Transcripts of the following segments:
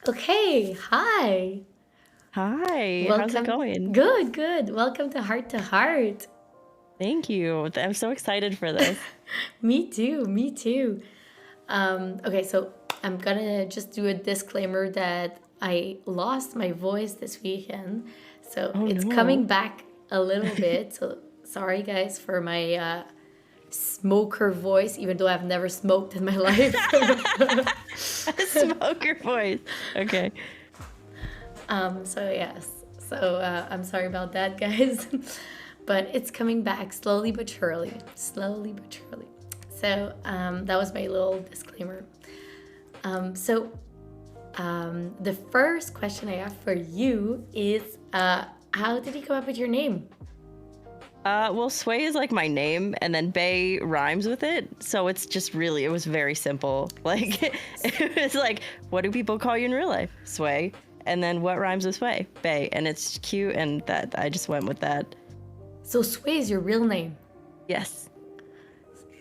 Okay, hi. Hi, how's it Welcome. going? Good, good. Welcome to Heart to Heart. Thank you. I'm so excited for this. Me too, me too. Okay, so I'm gonna just do a disclaimer that I lost my voice this weekend. So Oh it's no. coming back a little bit. So sorry, guys, for my smoker voice, even though I've never smoked in my life. Smoker voice. Okay. So yes. So I'm sorry about that, guys. But it's coming back slowly but surely. Slowly but surely. So that was my little disclaimer. The first question I have for you is how did you come up with your name? Well, Sway is like my name, and then Bay rhymes with it, so it's just really, it was very simple. Like, it was like, what do people call you in real life? Sway. And then what rhymes with Sway? Bay. And it's cute, and that I just went with that. So Sway is your real name. Yes.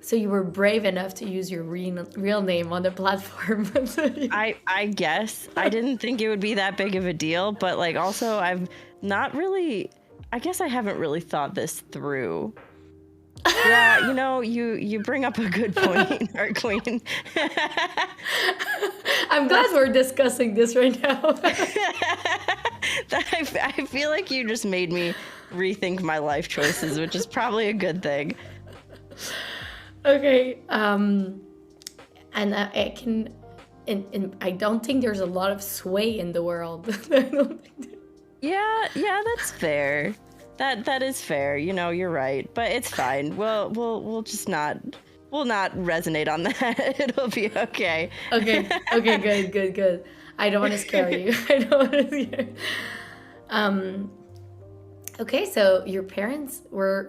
So you were brave enough to use your real name on the platform. I guess I didn't think it would be that big of a deal, but like also I've not really I guess I haven't really thought this through. Yeah, you bring up a good point, Art Queen. I'm glad we're discussing this right now. I feel like you just made me rethink my life choices, which is probably a good thing. Okay, and I can, and I don't think there's a lot of sway in the world. I don't think Yeah, that's fair. That is fair. You're right, but it's fine. We'll just not we'll not resonate on that. It'll be okay. Okay, good. I don't want to scare you. I don't want to scare you. Um, okay, so your parents were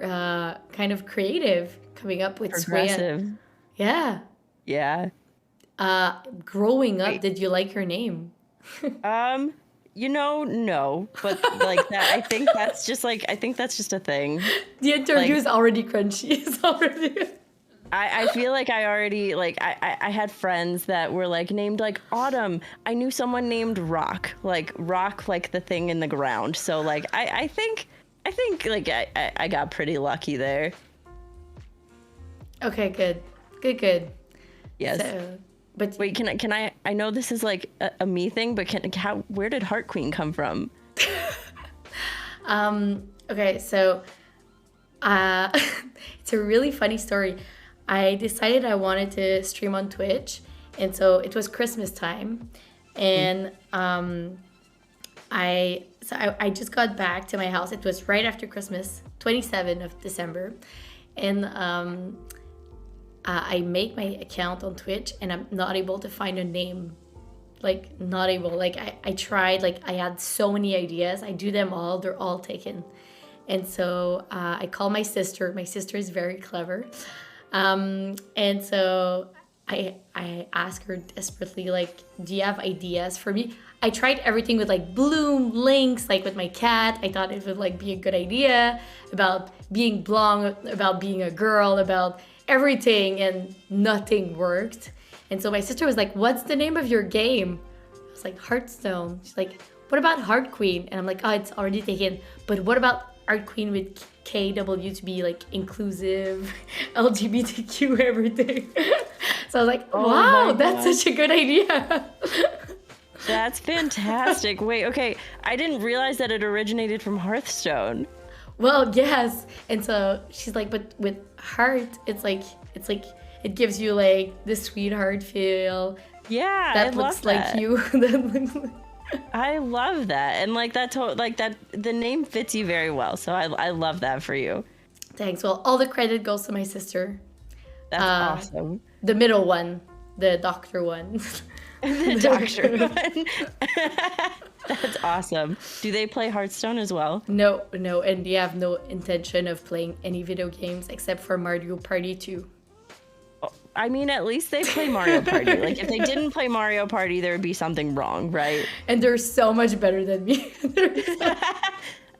kind of creative coming up with sway. Progressive. Yeah. Yeah. Growing up, Wait. did you like your name? Um, no, but like that, I think that's just a thing. The interview Like, is already crunchy. It's already. I feel like I already, like, I had friends that were like named like Autumn. I knew someone named Rock, like the thing in the ground. So like, I think like I got pretty lucky there. Okay, good. Yes. So, but Wait, I know this is like a me thing, but where did Heart Queen come from? okay, so it's a really funny story. I decided I wanted to stream on Twitch, and so it was Christmas time, and I just got back to my house. It was right after Christmas, 27th of December, and I make my account on Twitch, and I'm not able to find a name. Like, not able. Like, I tried. Like, I had so many ideas. I do them all. They're all taken. And so I call my sister. My sister is very clever. And so I ask her desperately, like, do you have ideas for me? I tried everything with like bloom links, like with my cat. I thought it would like be a good idea about being blonde, about being a girl, about everything, and nothing worked. And so my sister was like, "What's the name of your game?" I was like, "Hearthstone." She's like, "What about Heart Queen?" And I'm like, "Oh, it's already taken. But what about Heart Queen with KW to be like inclusive, LGBTQ, everything?" So I was like, Oh "Wow, my that's God. such a good idea." That's fantastic. Wait, okay. I didn't realize that it originated from Hearthstone. Well, yes. And so she's like, but with heart, it's like it gives you like the sweetheart feel Yeah, I that love looks like that. you. That looks like... I love that. And like that the name fits you very well. So I love that for you. Thanks. Well, all the credit goes to my sister. That's awesome. The middle one, the doctor one. The doctor one. That's awesome. Do they play Hearthstone as well? No, and they have no intention of playing any video games except for Mario Party 2. I mean, at least they play Mario Party. Like, if they didn't play Mario Party, there would be something wrong, right? And they're so much better than me.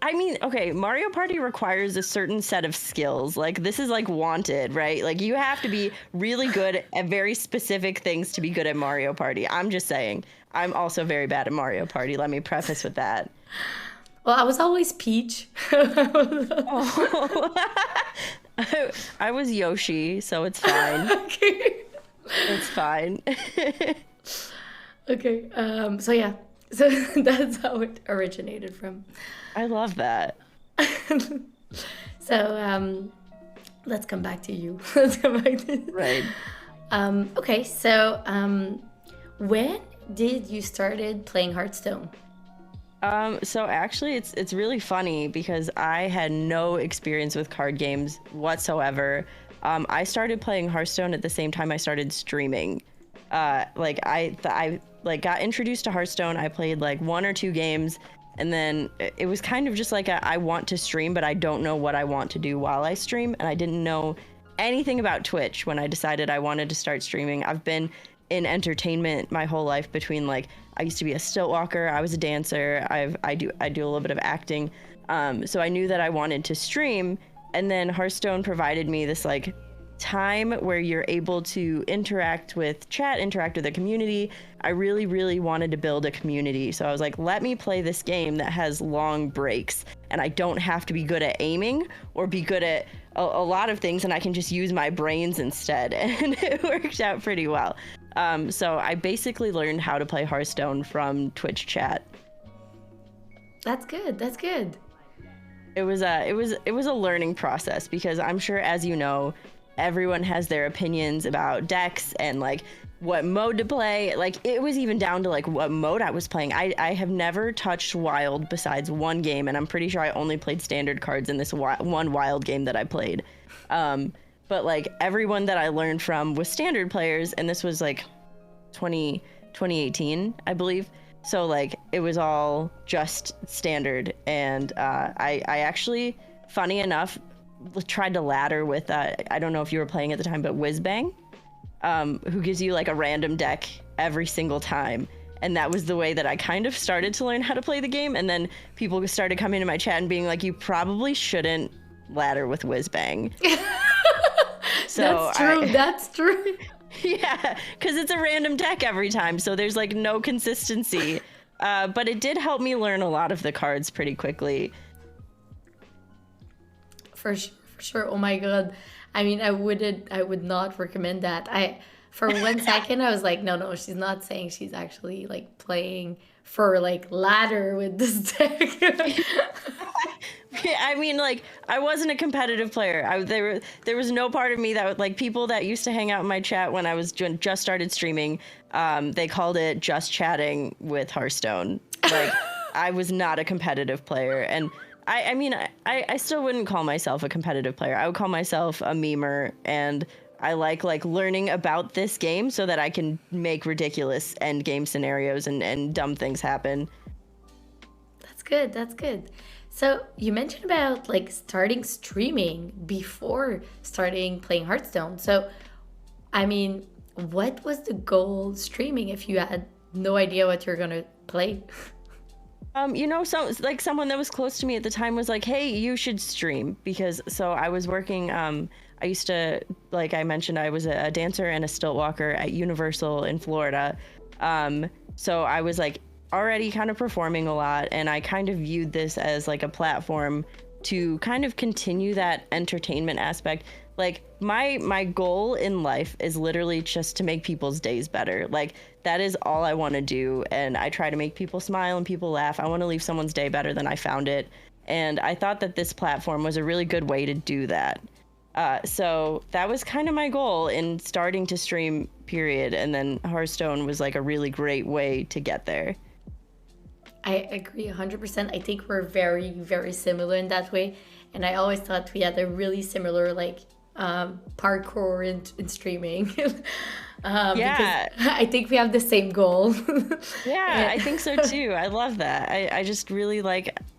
I mean, okay, Mario Party requires a certain set of skills. Like, this is like Wanted, right? Like, you have to be really good at very specific things to be good at Mario Party. I'm just saying. I'm also very bad at Mario Party. Let me preface with that. Well, I was always Peach. Oh. I was Yoshi, so it's fine. Okay. It's fine. Okay. So yeah. So that's how it originated from. I love that. So let's come back to you. Let's come back to. Right. Okay. So when did you started playing Hearthstone? So actually it's really funny because I had no experience with card games whatsoever. I started playing Hearthstone at the same time I started streaming. I got introduced to Hearthstone. I played like 1 or 2 games, and then it was kind of just like I want to stream, but I don't know what I want to do while I stream, and I didn't know anything about Twitch when I decided I wanted to start streaming. I've been in entertainment my whole life between like I used to be a stilt walker, I was a dancer, I do a little bit of acting. So I knew that I wanted to stream, and then Hearthstone provided me this like time where you're able to interact with chat, interact with the community. I really, really wanted to build a community. So I was like, let me play this game that has long breaks and I don't have to be good at aiming or be good at a lot of things, and I can just use my brains instead. And it worked out pretty well. So I basically learned how to play Hearthstone from Twitch chat. That's good. That's good. It was a learning process because I'm sure, as you know, everyone has their opinions about decks and like what mode to play. Like it was even down to like what mode I was playing. I have never touched Wild besides one game, and I'm pretty sure I only played standard cards in this one Wild game that I played. But like everyone that I learned from was standard players, and this was like 2018, I believe. So like it was all just standard, and I actually, funny enough, tried to ladder with I don't know if you were playing at the time, but Whizbang, who gives you like a random deck every single time. And that was the way that I kind of started to learn how to play the game. And then people started coming to my chat and being like, you probably shouldn't ladder with Whizbang. So That's true. Yeah, because it's a random deck every time, so there's like no consistency. But it did help me learn a lot of the cards pretty quickly. For sure. Oh my god. I mean, I would not recommend that. For 1 second I was like, no, she's not saying she's actually like playing for like ladder with this deck. I mean, like, I wasn't a competitive player. There was no part of me that would, like, people that used to hang out in my chat when I was just started streaming, they called it just chatting with Hearthstone. Like, I was not a competitive player. And I mean, I still wouldn't call myself a competitive player. I would call myself a memer, and I like learning about this game so that I can make ridiculous end game scenarios and dumb things happen. That's good. That's good. So you mentioned about like starting streaming before starting playing Hearthstone. So, I mean, what was the goal streaming if you had no idea what you're gonna play? Someone that was close to me at the time was like, "Hey, you should stream," because so I was working. I used to, like I mentioned, I was a dancer and a stilt walker at Universal in Florida. So I was like already kind of performing a lot, and I kind of viewed this as like a platform to kind of continue that entertainment aspect. Like my goal in life is literally just to make people's days better. Like that is all I want to do, and I try to make people smile and people laugh. I want to leave someone's day better than I found it, and I thought that this platform was a really good way to do that. So that was kind of my goal in starting to stream, period, and then Hearthstone was like a really great way to get there. I agree 100%. I think we're very, very similar in that way. And I always thought we had a really similar, like, parkour in streaming. Yeah. I think we have the same goal. Yeah, I think so too. I love that. I just really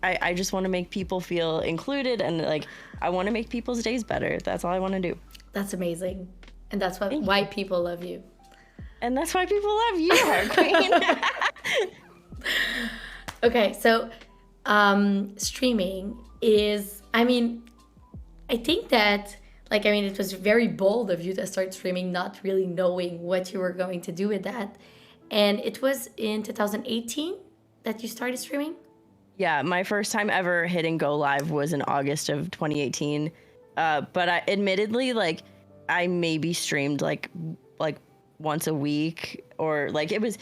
I just want to make people feel included, and like, I want to make people's days better. That's all I want to do. That's amazing. And that's why people love you. And that's why people love you, our queen. Okay, so streaming is, I mean, I think that, like, I mean, it was very bold of you to start streaming, not really knowing what you were going to do with that. And it was in 2018 that you started streaming? Yeah, my first time ever hitting go live was in August of 2018. But I admittedly, like, I maybe streamed like once a week, or like it was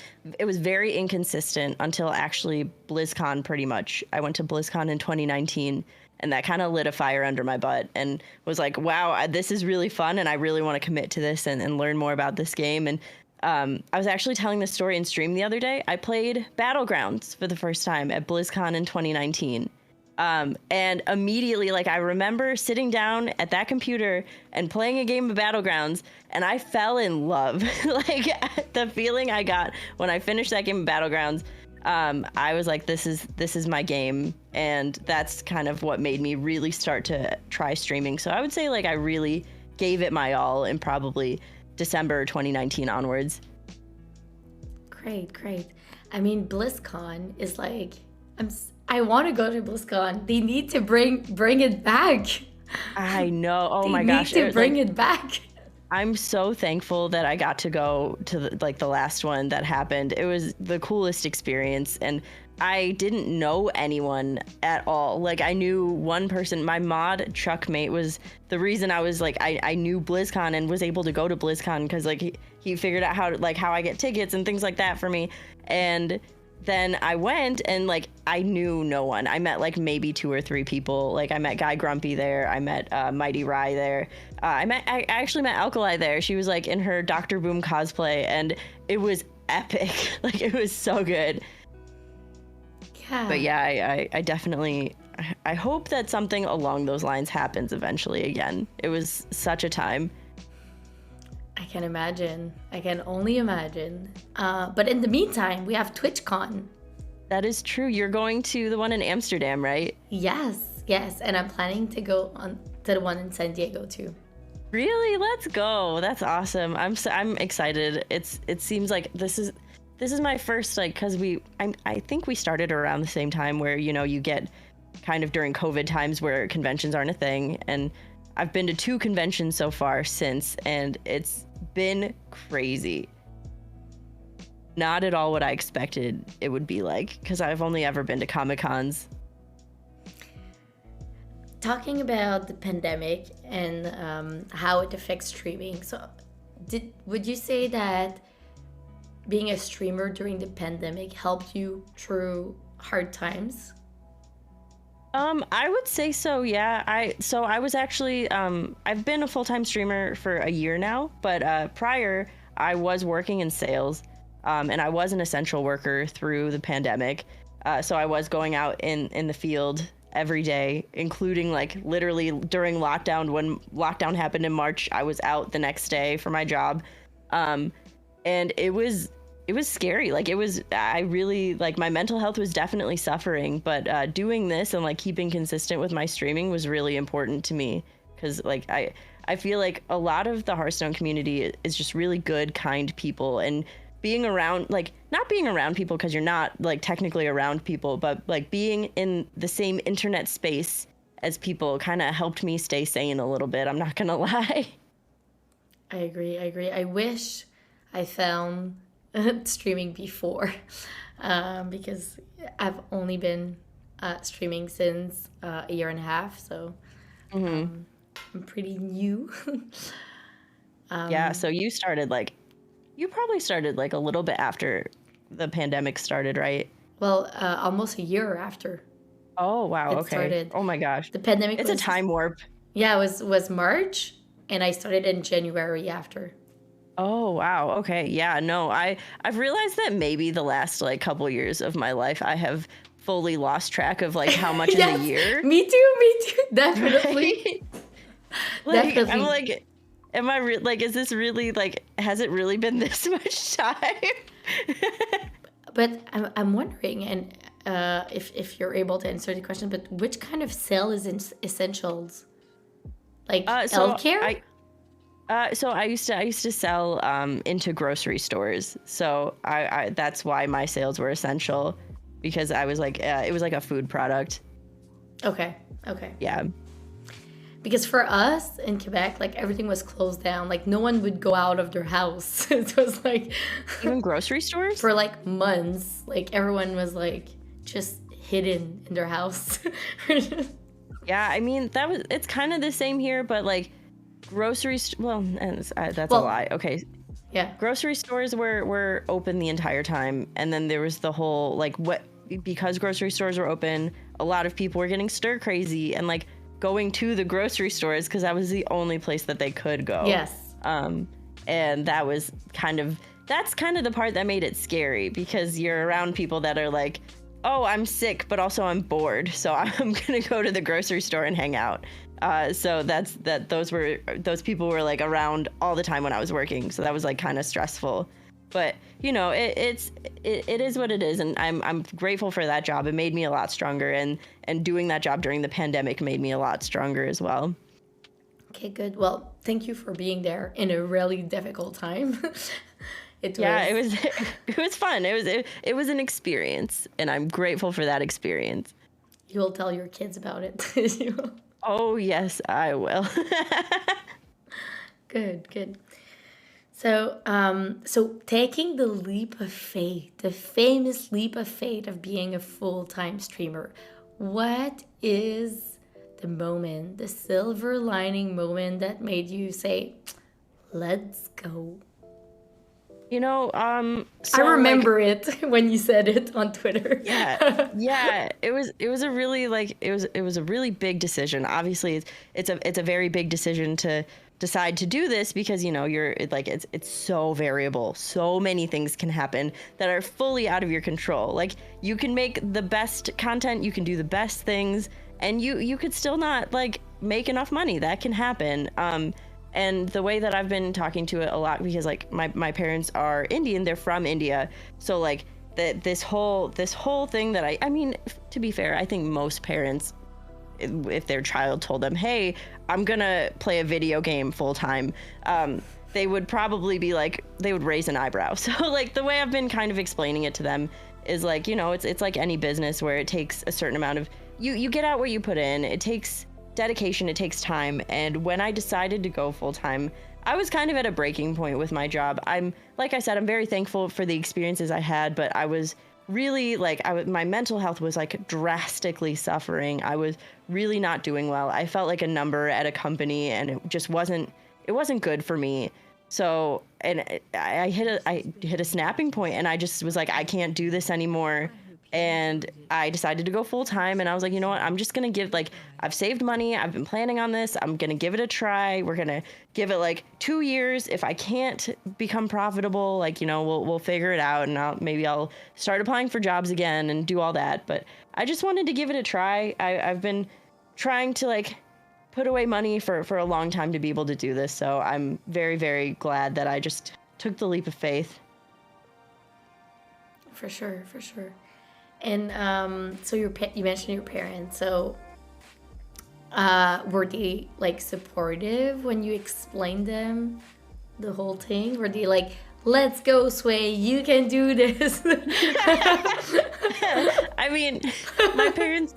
very inconsistent until actually BlizzCon. Pretty much, I went to BlizzCon in 2019, and that kind of lit a fire under my butt and was like, wow, this is really fun, and I really want to commit to this and learn more about this game. And I was actually telling this story in stream the other day. I played Battlegrounds for the first time at BlizzCon in 2019. And immediately, like, I remember sitting down at that computer and playing a game of Battlegrounds, and I fell in love. Like, the feeling I got when I finished that game of Battlegrounds, I was like, this is my game. And that's kind of what made me really start to try streaming. So I would say, like, I really gave it my all in probably December 2019 onwards. Great, great. I mean, BlizzCon is like, I want to go to BlizzCon. They need to bring it back. I know. Oh They my need gosh. to bring it back. I'm so thankful that I got to go to the last one that happened. It was the coolest experience, and I didn't know anyone at all. Like, I knew one person. My mod Chuckmate was the reason I was like, I knew BlizzCon and was able to go to BlizzCon, because like he figured out how I get tickets and things like that for me. And then I went, and like I knew no one. I met like maybe 2 or 3 people. Like, I met Guy Grumpy there. I met Mighty Rye there. I actually met Alkali there. She was like in her Dr. Boom cosplay, and it was epic. Like, it was so good. Yeah. But yeah, I definitely, I hope that something along those lines happens eventually again. It was such a time. I can imagine. I can only imagine. But in the meantime, we have TwitchCon. That is true. You're going to the one in Amsterdam, right? Yes, yes. And I'm planning to go on to the one in San Diego too. Really? Let's go. That's awesome. I'm excited. It seems like this is my first, like, because I think we started around the same time, where, you know, you get kind of during COVID times where conventions aren't a thing. And I've been to 2 conventions so far since, and it's been crazy. Not at all what I expected it would be like, because I've only ever been to Comic-Cons. Talking about the pandemic and how it affects streaming. So, would you say that being a streamer during the pandemic helped you through hard times? I would say so, yeah. I was actually, I've been a full-time streamer for a year now, but prior I was working in sales, and I was an essential worker through the pandemic. So I was going out in the field every day, including like literally during lockdown. When lockdown happened in March, I was out the next day for my job. And it was scary. Like, I really, like, my mental health was definitely suffering, but doing this and like keeping consistent with my streaming was really important to me, because like I feel like a lot of the Hearthstone community is just really good, kind people, and being around, like, not being around people because you're not like technically around people, but like being in the same internet space as people kind of helped me stay sane a little bit. I'm not gonna lie. I agree. I wish I found streaming before, because I've only been streaming since a year and a half, so I'm pretty new. Yeah, so you probably started like a little bit after the pandemic started, right? Well, almost a year after Oh wow, it okay. started. Oh my gosh. The pandemic It's a time warp. yeah, it was March, and I started in January after. Oh wow. Okay. Yeah, no. I've realized that maybe the last like couple years of my life I have fully lost track of like how much Yes, in a year. me too, definitely. Like, Definitely. I'm like, am I like, is this really, like, has it really been this much time? But I'm wondering, and if you're able to answer the question, but which kind of sale is in essentials? Like healthcare? So I used to sell into grocery stores. So I that's why my sales were essential, because I was like, it was like a food product. Okay. Yeah. Because for us in Quebec, like everything was closed down. Like no one would go out of their house. It was like Even grocery stores? for like months, like everyone was like just hidden in their house. Yeah, I mean, it's kind of the same here, but like well, and that's a Well, lie. Okay. yeah. Grocery stores were open the entire time, and then there was the whole like because grocery stores were open, a lot of people were getting stir crazy and like going to the grocery stores because that was the only place that they could go. Yes. And that's kind of the part that made it scary, because you're around people that are like, oh, I'm sick, but also I'm bored, so I'm gonna go to the grocery store and hang out. So those people were like around all the time when I was working, so that was like kind of stressful. But you know, it is what it is, and I'm grateful for that job. It made me a lot stronger, and doing that job during the pandemic made me a lot stronger as well. Okay, good. Well, thank you for being there in a really difficult time. It was It was fun. It was an experience, and I'm grateful for that experience. You will tell your kids about it. Oh yes, I will. Good, good. So, so taking the leap of faith, the famous leap of faith of being a full-time streamer, what is the moment, the silver lining moment that made you say, "Let's go"? You know, I remember it when you said it on Twitter. yeah. It was a really it was a really big decision. Obviously, it's a very big decision to decide to do this, because you know it's so variable. So many things can happen that are fully out of your control. Like you can make the best content, you can do the best things, and you could still not like make enough money. That can happen. And the way that I've been talking to it a lot, because like my parents are Indian, they're from India. So like this whole thing that I mean, to be fair, I think most parents, if their child told them, hey, I'm gonna play a video game full time, they would probably be like, they would raise an eyebrow. So like the way I've been kind of explaining it to them is like, you know, it's like any business where it takes a certain amount of, you get out what you put in. It takes dedication, it takes time. And when I decided to go full time, I was kind of at a breaking point with my job. Like I said, I'm very thankful for the experiences I had, but I was really like, my mental health was like drastically suffering. I was really not doing well. I felt like a number at a company, and it just wasn't good for me. So, and I hit a snapping point, and I just was like, I can't do this anymore. And I decided to go full time, and I was like, you know what? I'm just going to give, like, I've saved money. I've been planning on this. I'm going to give it a try. We're going to give it like 2 years. If I can't become profitable, like, you know, we'll figure it out, and I'll start applying for jobs again and do all that. But I just wanted to give it a try. I've been trying to like put away money for a long time to be able to do this. So I'm very, very glad that I just took the leap of faith. For sure, for sure. And so you mentioned your parents. So were they like supportive when you explained them the whole thing? Were they like, "Let's go, Sway, you can do this"? I mean, my parents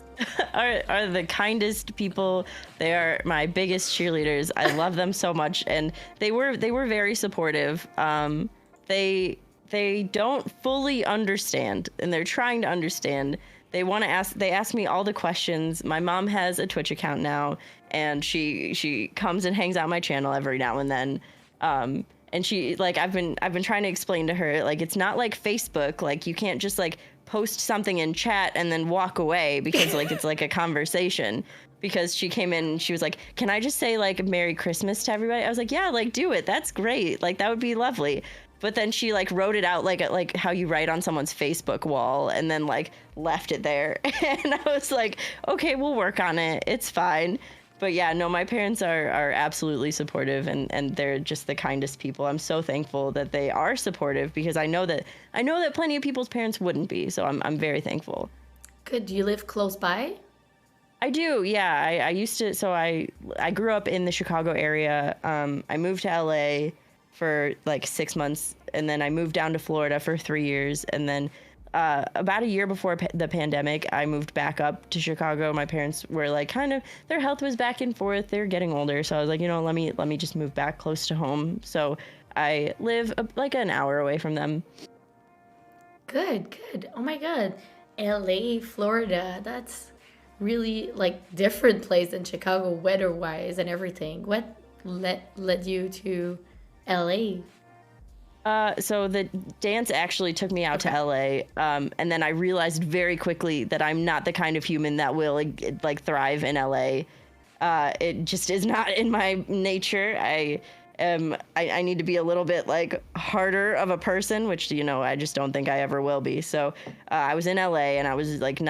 are the kindest people. They are my biggest cheerleaders. I love them so much, and they were very supportive. They don't fully understand, and they're trying to understand. They ask me all the questions. My mom has a Twitch account now, and she comes and hangs out my channel every now and then. And she, like, I've been trying to explain to her, like, it's not like Facebook. Like, you can't just like post something in chat and then walk away, because like it's like a conversation. Because she came in and she was like, "Can I just say like Merry Christmas to everybody?" I was like, "Yeah, like do it. That's great. Like that would be lovely." But then she like wrote it out like how you write on someone's Facebook wall, and then like left it there. And I was like, okay, we'll work on it. It's fine. But yeah, no, my parents are absolutely supportive, and they're just the kindest people. I'm so thankful that they are supportive, because I know that plenty of people's parents wouldn't be. So I'm very thankful. Good. Do you live close by? I do, yeah. I used to. So I grew up in the Chicago area. I moved to LA for like 6 months, and then I moved down to Florida for 3 years, and then about a year before the pandemic, I moved back up to Chicago. My parents were like kind of, their health was back and forth. They're getting older. So I was like, let me just move back close to home. So I live like an hour away from them. Good, good. Oh my God. LA, Florida. That's really like different place than Chicago weather-wise and everything. What led you to LA? So the dance actually took me out to LA, and then I realized very quickly that I'm not the kind of human that will like thrive in LA. It just is not in my nature. I need to be a little bit like harder of a person, which I just don't think I ever will be. So I was in LA and I was like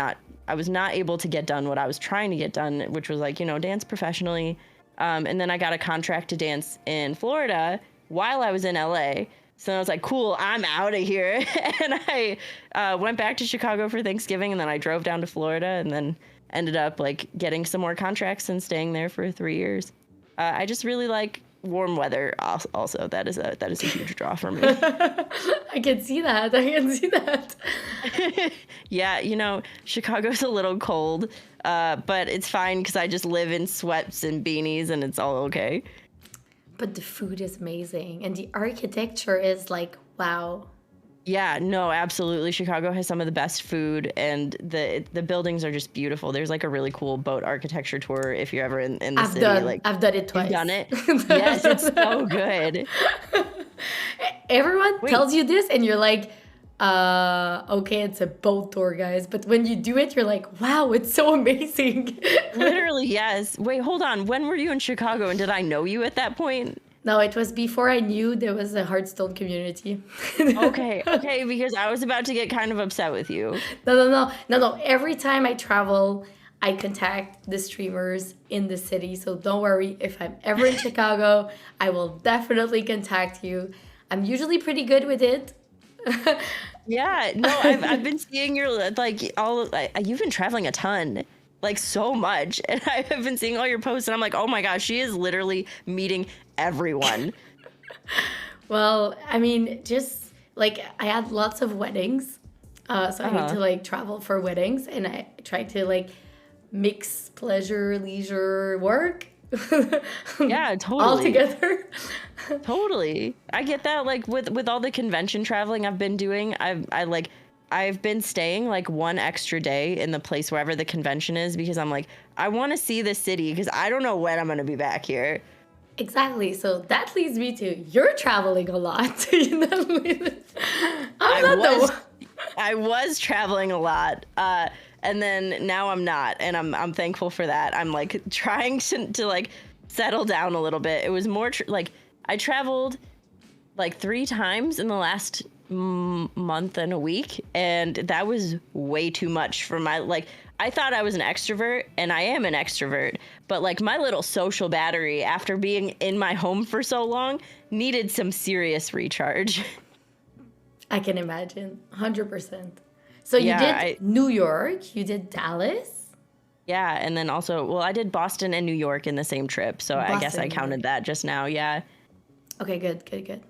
I was not able to get done what I was trying to get done, which was like dance professionally. And then I got a contract to dance in Florida while I was in LA. So I was like, cool, I'm out of here. And I went back to Chicago for Thanksgiving, and then I drove down to Florida and then ended up like getting some more contracts and staying there for 3 years. I just really like warm weather also. That is a huge draw for me. I can see that. I can see that. Yeah, Chicago's a little cold, but it's fine because I just live in sweats and beanies and it's all okay. But the food is amazing and the architecture is like, wow. Yeah, no, absolutely. Chicago has some of the best food, and the buildings are just beautiful. There's like a really cool boat architecture tour if you're ever in the city. I've done it twice. You've done it? Yes, it's so good. Everyone tells you this and you're like, okay, it's a boat tour, guys. But when you do it, you're like, wow, it's so amazing. Literally, yes. Wait, hold on. When were you in Chicago, and did I know you at that point? No, it was before I knew there was a Hearthstone community. Okay, because I was about to get kind of upset with you. No. Every time I travel, I contact the streamers in the city. So don't worry. If I'm ever in Chicago, I will definitely contact you. I'm usually pretty good with it. Yeah, no, I've been seeing your you've been traveling a ton. Like so much, and I have been seeing all your posts, and I'm like, oh my gosh, she is literally meeting everyone. Well, I mean, just like I had lots of weddings, so I need to like travel for weddings, and I try to like mix pleasure, leisure, work. Yeah, totally. All together. Totally, I get that. Like with all the convention traveling I've been doing, I've been staying like one extra day in the place wherever the convention is, because I'm like, I want to see the city because I don't know when I'm going to be back here. Exactly. So that leads me to you're traveling a lot. I was traveling a lot. And then now I'm not. And I'm thankful for that. I'm like trying to like settle down a little bit. It was more like I traveled like 3 times in the last month and a week, and that was way too much for my I thought I was an extrovert, and I am an extrovert, but like my little social battery after being in my home for so long needed some serious recharge. I can imagine 100%. So you did New York, you did Dallas. Yeah, and then also, well, I did Boston and New York in the same trip, so I guess I counted that just now. Yeah. Okay, good.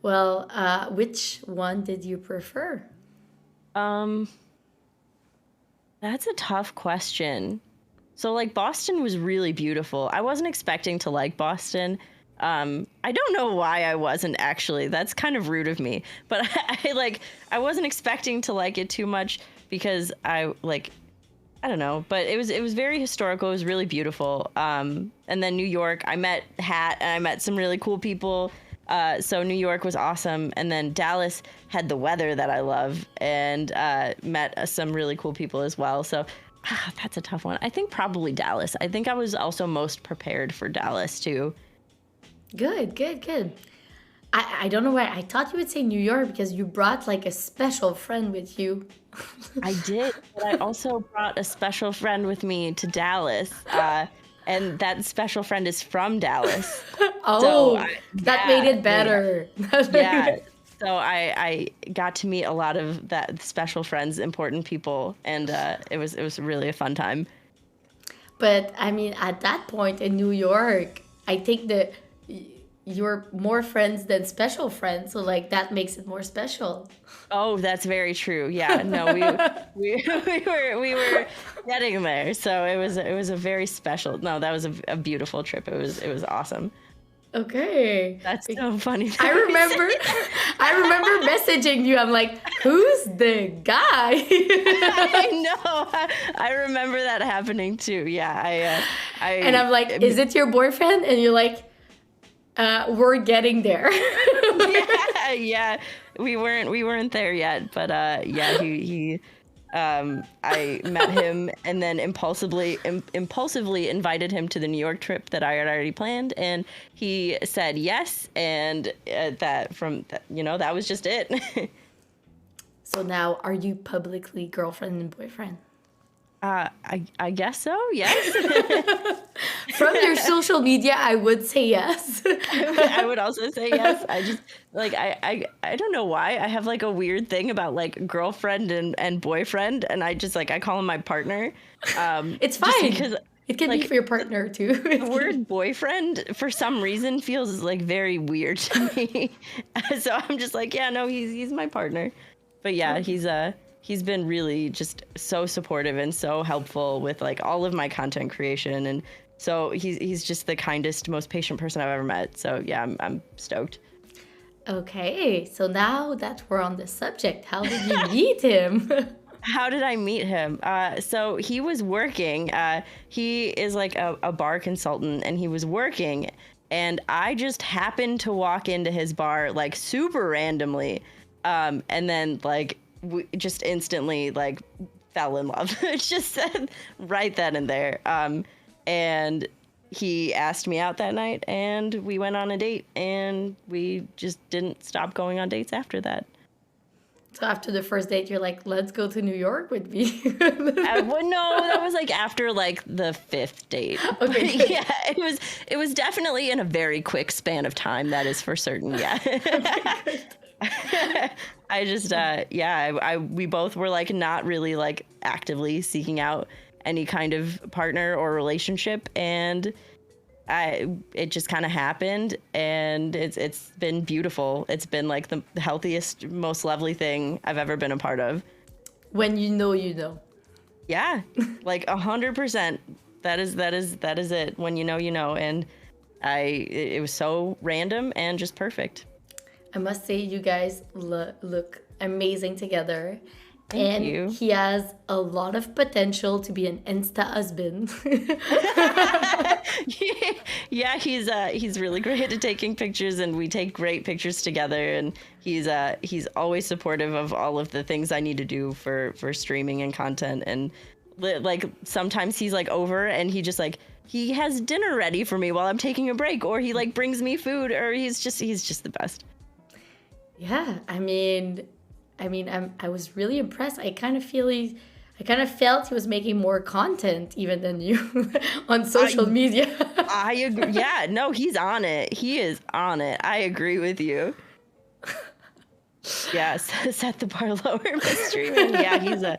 Well, which one did you prefer? That's a tough question. So like Boston was really beautiful. I wasn't expecting to like Boston. I don't know why I wasn't actually. That's kind of rude of me. But I wasn't expecting to like it too much because I don't know, but it was very historical. It was really beautiful. And then New York, I met Hat and I met some really cool people. So New York was awesome. And then Dallas had the weather that I love, and met some really cool people as well. So that's a tough one. I think probably Dallas. I think I was also most prepared for Dallas too. Good. I don't know why. I thought you would say New York because you brought like a special friend with you. I did, but I also brought a special friend with me to Dallas. And that special friend is from Dallas. That made it better. Yeah. So I got to meet a lot of that special friends, important people, and it was really a fun time. But I mean, at that point in New York, I think that you're more friends than special friends, so like that makes it more special. Oh, that's very true. Yeah, no, we were getting there, so it was a very special. No, that was a beautiful trip. It was awesome. Okay. That's so funny. I that we remember say- I remember messaging you. I'm like, who's the guy? I know. I remember that happening too. Yeah, I. And I'm like, is it your boyfriend? And you're like, we're getting there. Yeah, yeah. We weren't there yet, but yeah, he I met him and then impulsively invited him to the New York trip that I had already planned, and he said yes, and that was just it. So now, are you publicly girlfriend and boyfriend? I guess so. Yes. From your social media, I would say yes. I would also say yes. I just like I don't know why I have like a weird thing about like girlfriend and boyfriend, and I just like I call him my partner. It's just fine. because It can be like for your partner too. the word boyfriend for some reason feels like very weird to me. So I'm just like, yeah, no, he's my partner. But yeah, he's been really just so supportive and so helpful with like all of my content creation, and so he's just the kindest, most patient person I've ever met. So yeah, I'm stoked. Okay, so now that we're on the subject, how did you meet him? How did I meet him? So he was working. He is like a bar consultant, and he was working, and I just happened to walk into his bar like super randomly, and then like we just instantly like fell in love. It's just right then and there. And he asked me out that night, and we went on a date, and we just didn't stop going on dates after that. So after the first date, you're like, let's go to New York with me. Well, no, that was like after like the fifth date. Okay, But good. yeah, it was definitely in a very quick span of time. That is for certain. Yeah. I just yeah, we both were like not really like actively seeking out any kind of partner or relationship, and it just kind of happened, and it's been beautiful. It's been like the healthiest, most lovely thing I've ever been a part of. When you know, you know. Yeah, like 100%. That is it. When you know, you know, and it was so random and just perfect. I must say, you guys look amazing together. Thank And you. he has a lot of potential to be an Insta husband. Yeah, he's really great at taking pictures, and we take great pictures together, and he's always supportive of all of the things I need to do for streaming and content, and like sometimes he's like over and he has dinner ready for me while I'm taking a break, or he like brings me food, or he's just the best. Yeah, I was really impressed. I kind of felt he was making more content even than you on social media. I agree. Yeah, no, he's on it. He is on it. I agree with you. Yes, set the bar lower with streaming. Yeah,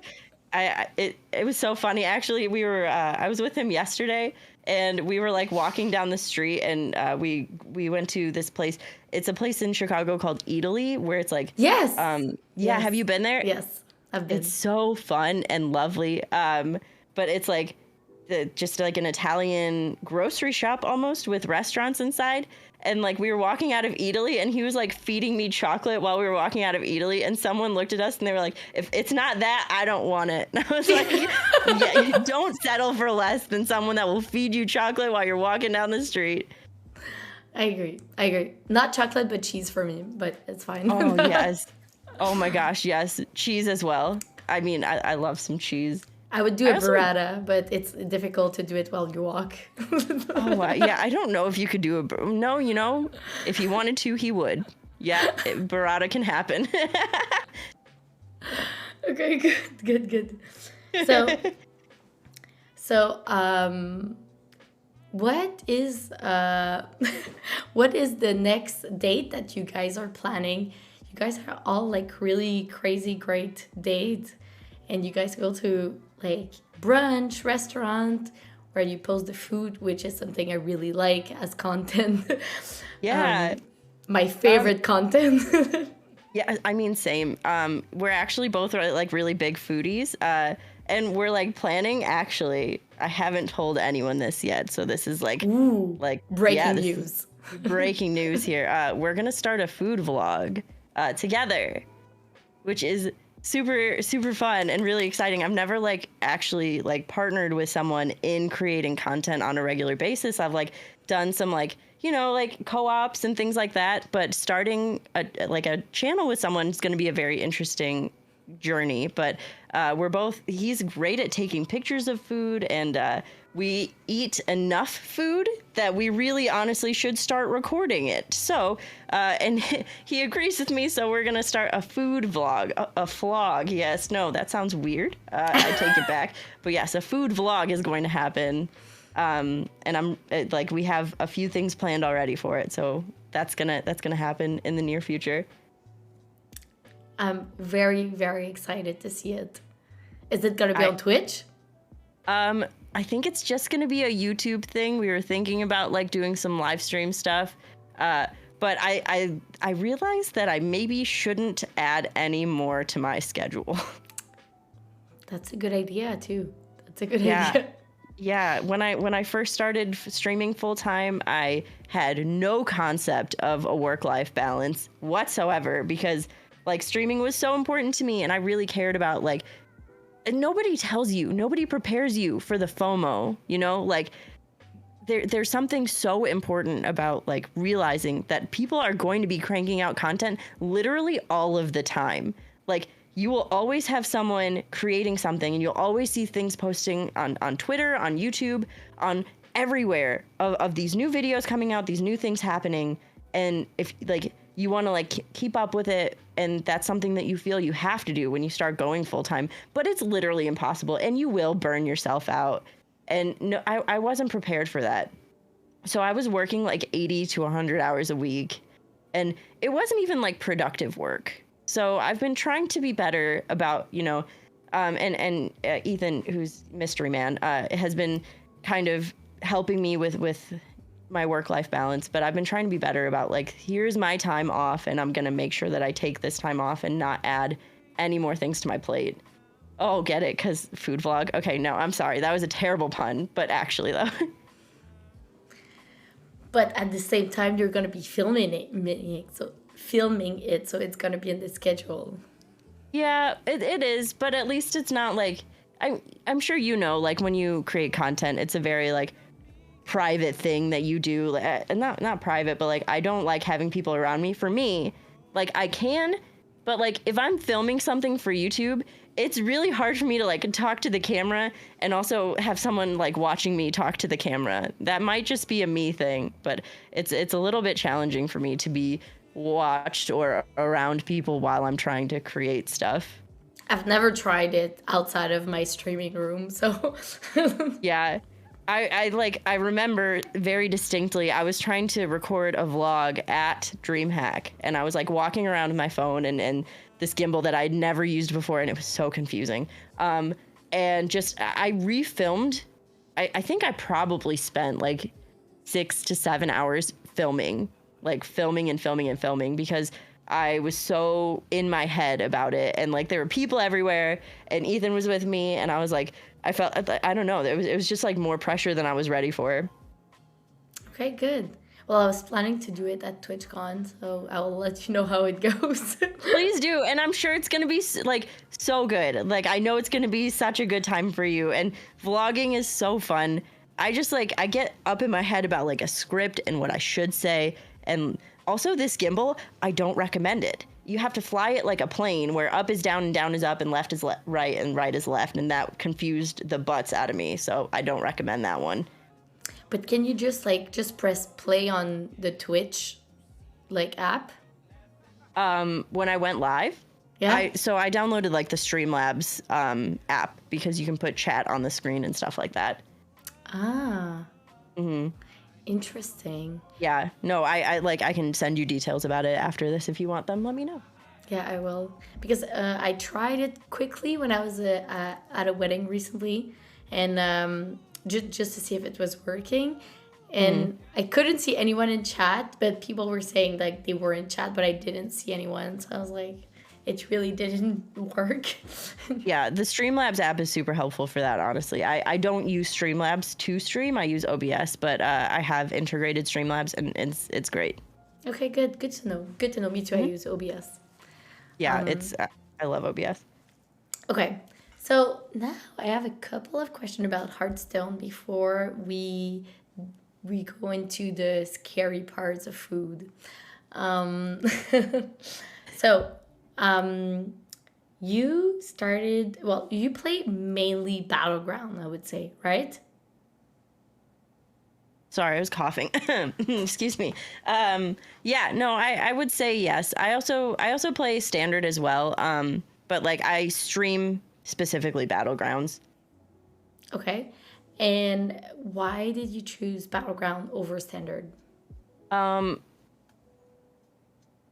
it was so funny. Actually, I was with him yesterday, and we were like walking down the street, and we went to this place. It's a place in Chicago called Italy, where it's like Yes. yeah. Yes. Have you been there? Yes, I've been. It's so fun and lovely. But it's like just like an Italian grocery shop almost, with restaurants inside. And like we were walking out of Italy, and he was like feeding me chocolate while we were walking out of Italy, and someone looked at us and they were like, if it's not that, I don't want it. And I was like, yeah, you don't settle for less than someone that will feed you chocolate while you're walking down the street. I agree. Not chocolate, but cheese for me, but it's fine. Oh, yes. Oh my gosh, yes. Cheese as well. I mean, I love some cheese. I would do I a also- burrata, but it's difficult to do it while you walk. Oh, wow. Yeah, I don't know if you could do no, if he wanted to, he would. Yeah, burrata can happen. Okay, good. So, what is what is the next date that you guys are planning? You guys are all like really crazy great dates, and you guys go to like brunch, restaurant, where you post the food, which is something I really like as content. Yeah. My favorite content. Yeah, I mean, same. We're actually both like really big foodies. And we're like planning, actually, I haven't told anyone this yet. So this is Ooh, breaking this news. is breaking news here. We're going to start a food vlog together, which is super, super fun and really exciting. I've never like actually like partnered with someone in creating content on a regular basis. I've like done some like, you know, like co-ops and things like that. But starting a channel with someone is going to be a very interesting journey. But he's great at taking pictures of food, and we eat enough food that we really honestly should start recording it. So, and he agrees with me. So we're going to start a food vlog, a vlog. Yes. No, that sounds weird. I take it back. But yes, a food vlog is going to happen. And we have a few things planned already for it. So that's going to happen in the near future. I'm very, very excited to see it. Is it going to be on Twitch? I think it's just going to be a YouTube thing. We were thinking about like doing some live stream stuff. But I realized that I maybe shouldn't add any more to my schedule. That's a good idea too. That's a good idea. Yeah, when I first started streaming full time, I had no concept of a work-life balance whatsoever, because like streaming was so important to me and I really cared about like, and nobody prepares you for the FOMO, you know, like there's something so important about like realizing that people are going to be cranking out content literally all of the time. Like you will always have someone creating something, and you'll always see things posting on Twitter, on YouTube, on everywhere of these new videos coming out, these new things happening. And if like you want to like keep up with it, and that's something that you feel you have to do when you start going full time, but it's literally impossible and you will burn yourself out. And no, I wasn't prepared for that. So I was working like 80 to 100 hours a week, and it wasn't even like productive work. So I've been trying to be better about, you know, and Ethan, who's Mystery Man, has been kind of helping me with my work-life balance. But I've been trying to be better about like, here's my time off, and I'm going to make sure that I take this time off and not add any more things to my plate. Oh, get it? Because food vlog. Okay, no, I'm sorry. That was a terrible pun. But actually, though. But at the same time, you're going to be filming it. So it's going to be in the schedule. Yeah, it is. But at least it's not like, I'm sure you know, like when you create content, it's a very like private thing that you do. Not private, but like I don't like having people around me. For me, like I can, but like if I'm filming something for YouTube, it's really hard for me to like talk to the camera and also have someone like watching me talk to the camera. That might just be a me thing, but it's a little bit challenging for me to be watched or around people while I'm trying to create stuff. I've never tried it outside of my streaming room, so Yeah. I remember very distinctly, I was trying to record a vlog at DreamHack, and I was like walking around with my phone and this gimbal that I'd never used before, and it was so confusing. And just, I refilmed. I think I probably spent like 6 to 7 hours filming and filming because I was so in my head about it. And like there were people everywhere, and Ethan was with me, and I was like, I don't know, it was just like more pressure than I was ready for. Okay, good. Well, I was planning to do it at TwitchCon, so I will let you know how it goes. Please do. And I'm sure it's going to be like so good. Like I know it's going to be such a good time for you, and vlogging is so fun. I just like, I get up in my head about like a script and what I should say. And also this gimbal, I don't recommend it. You have to fly it like a plane, where up is down and down is up and left is right and right is left. And that confused the butts out of me. So I don't recommend that one. But can you just press play on the Twitch app? When I went live? Yeah. I downloaded like the Streamlabs app, because you can put chat on the screen and stuff like that. Ah. Mm-hmm. Interesting. Yeah. No, I can send you details about it after this. If you want them, let me know. Yeah, I will. Because I tried it quickly when I was at a wedding recently. And just to see if it was working. And I couldn't see anyone in chat, but people were saying like they were in chat, but I didn't see anyone. So I was like, it really didn't work. Yeah, the Streamlabs app is super helpful for that, honestly. I don't use Streamlabs to stream. I use OBS, but I have integrated Streamlabs, and it's great. Okay, good. Good to know. Good to know. Me too. I use OBS. Yeah, I love OBS. Okay, so now I have a couple of questions about Hearthstone before we go into the scary parts of food. Um, so, you started, well, you play mainly Battleground, I would say, right? Sorry, I was coughing. Excuse me. Yeah, no, I would say yes. I also play Standard as well. But like I stream specifically Battlegrounds. Okay. And why did you choose Battleground over Standard?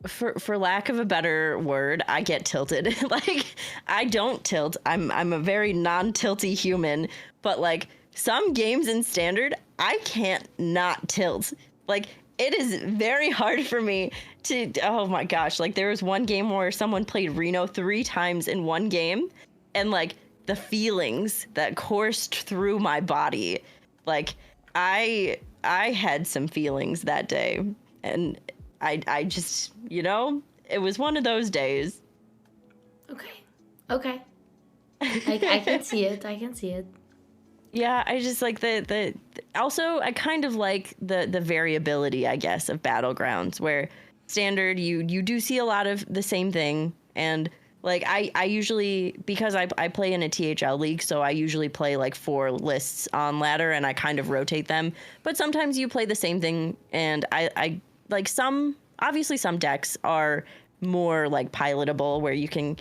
For lack of a better word, I get tilted. Like I don't tilt. I'm a very non-tilty human, but like some games in Standard, I can't not tilt. Like it is very hard for me to, oh my gosh, like there was one game where someone played Reno 3 times in one game, and like the feelings that coursed through my body, like I had some feelings that day, and I just, it was one of those days. Okay. Okay. I can see it. I can see it. Yeah, I just like also I kind of like the variability, I guess, of Battlegrounds, where Standard you do see a lot of the same thing, and like I usually, because I play in a THL league, so I usually play like 4 lists on ladder, and I kind of rotate them. But sometimes you play the same thing, and I like obviously some decks are more like pilotable, where you can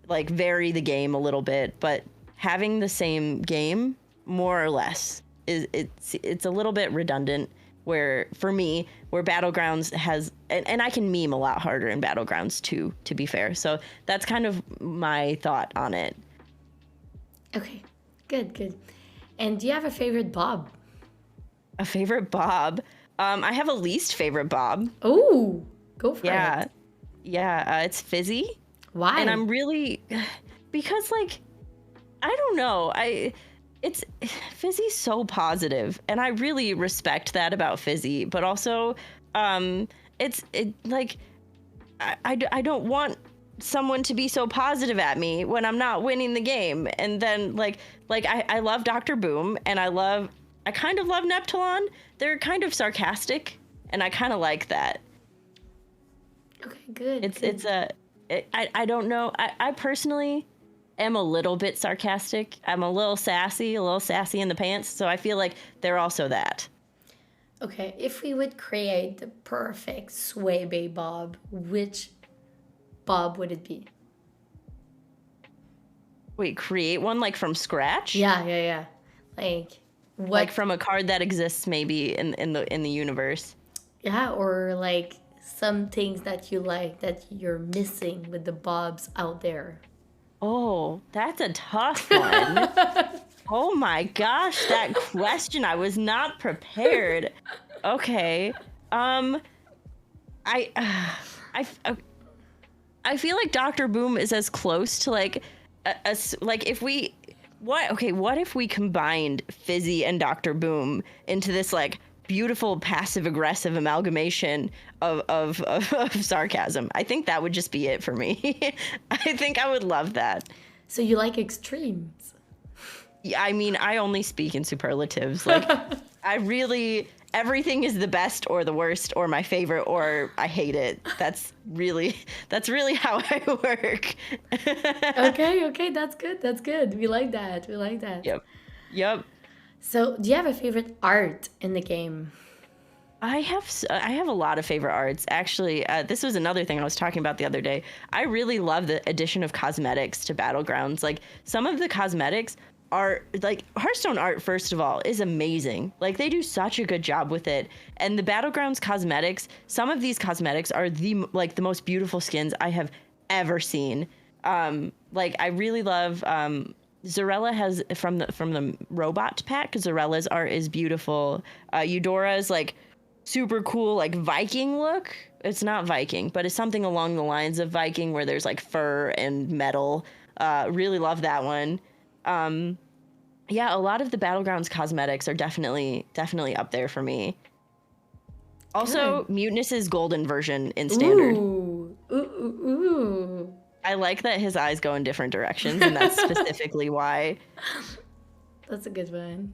like vary the game a little bit, but having the same game more or less it's a little bit redundant, where for me, where Battlegrounds has, and I can meme a lot harder in Battlegrounds too, to be fair. So that's kind of my thought on it. Okay. Good. And do you have a favorite Bob? A favorite Bob? I have a least favorite Bob. Oh, go for it. Yeah, it's Fizzy. Why? And I'm really, because like, I don't know, Fizzy's so positive, and I really respect that about Fizzy, but also I don't want someone to be so positive at me when I'm not winning the game. And then I love Dr. Boom, and I kind of love Neptulon. They're kind of sarcastic, and I kind of like that. Okay, good. I don't know. I personally am a little bit sarcastic. I'm a little sassy in the pants. So I feel like they're also that. Okay, if we would create the perfect Sway Bay Bob, which Bob would it be? Wait, create one like from scratch? Yeah. Like what? Like from a card that exists maybe in the universe. Yeah, or like some things that you like that you're missing with the Bobs out there. Oh, that's a tough one. Oh my gosh, that question. I was not prepared. Okay. I feel like Dr. Boom is as close to like like if we what if we combined Fizzy and Dr. Boom into this like beautiful passive aggressive amalgamation of sarcasm? I think that would just be it for me. I think I would love that. So you like extremes? Yeah, I mean, I only speak in superlatives. Like everything is the best or the worst or my favorite or I hate it. That's really how I work. Okay, that's good. We like that. Yep. So, do you have a favorite art in the game? I have a lot of favorite arts. Actually, this was another thing I was talking about the other day. I really love the addition of cosmetics to Battlegrounds. Like some of the cosmetics are like Hearthstone art, first of all, is amazing. Like they do such a good job with it. And the Battlegrounds cosmetics, some of these cosmetics are the most beautiful skins I have ever seen. Like I really love Zarella has from the robot pack. Zarella's art is beautiful. Eudora's like super cool, like Viking look. It's not Viking, but it's something along the lines of Viking, where there's like fur and metal. Really love that one. Yeah, a lot of the Battlegrounds cosmetics are definitely up there for me. Also, Mutinus's golden version in standard. Ooh. I like that his eyes go in different directions, and that's specifically why. That's a good one.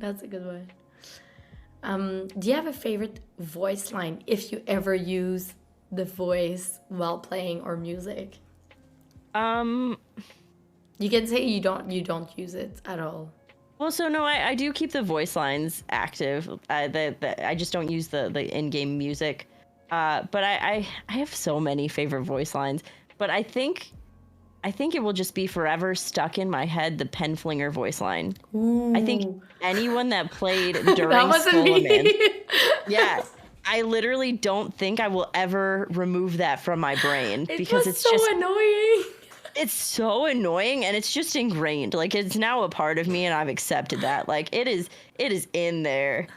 Do you have a favorite voice line if you ever use the voice while playing or music? You can say you don't use it at all. Well, so no, I do keep the voice lines active. I just don't use the in-game music. But I have so many favorite voice lines. But I think it will just be forever stuck in my head, the Penflinger voice line. Ooh. I think anyone that played during that wasn't me. Yeah, I literally don't think I will ever remove that from my brain because it's so just annoying. It's so annoying, and it's just ingrained. Like, it's now a part of me, and I've accepted that. Like, it is in there.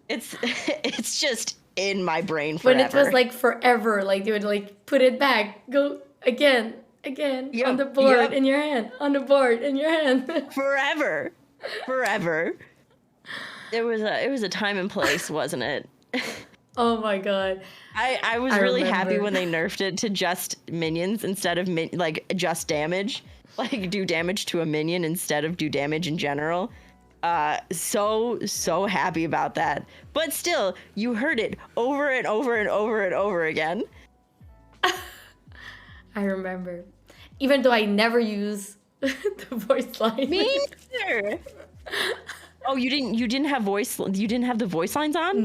It's just in my brain forever. When it was like forever, like they would like put it back, go again, yep, on the board in your hand, on the board in your hand. Forever. It was a time and place, wasn't it? Oh my god. I was really happy when they nerfed it to just minions instead of just damage. Like, do damage to a minion instead of do damage in general. So happy about that. But still, you heard it over and over and over and over again. I remember. Even though I never use the voice line. Me neither. Oh, you didn't have the voice lines on?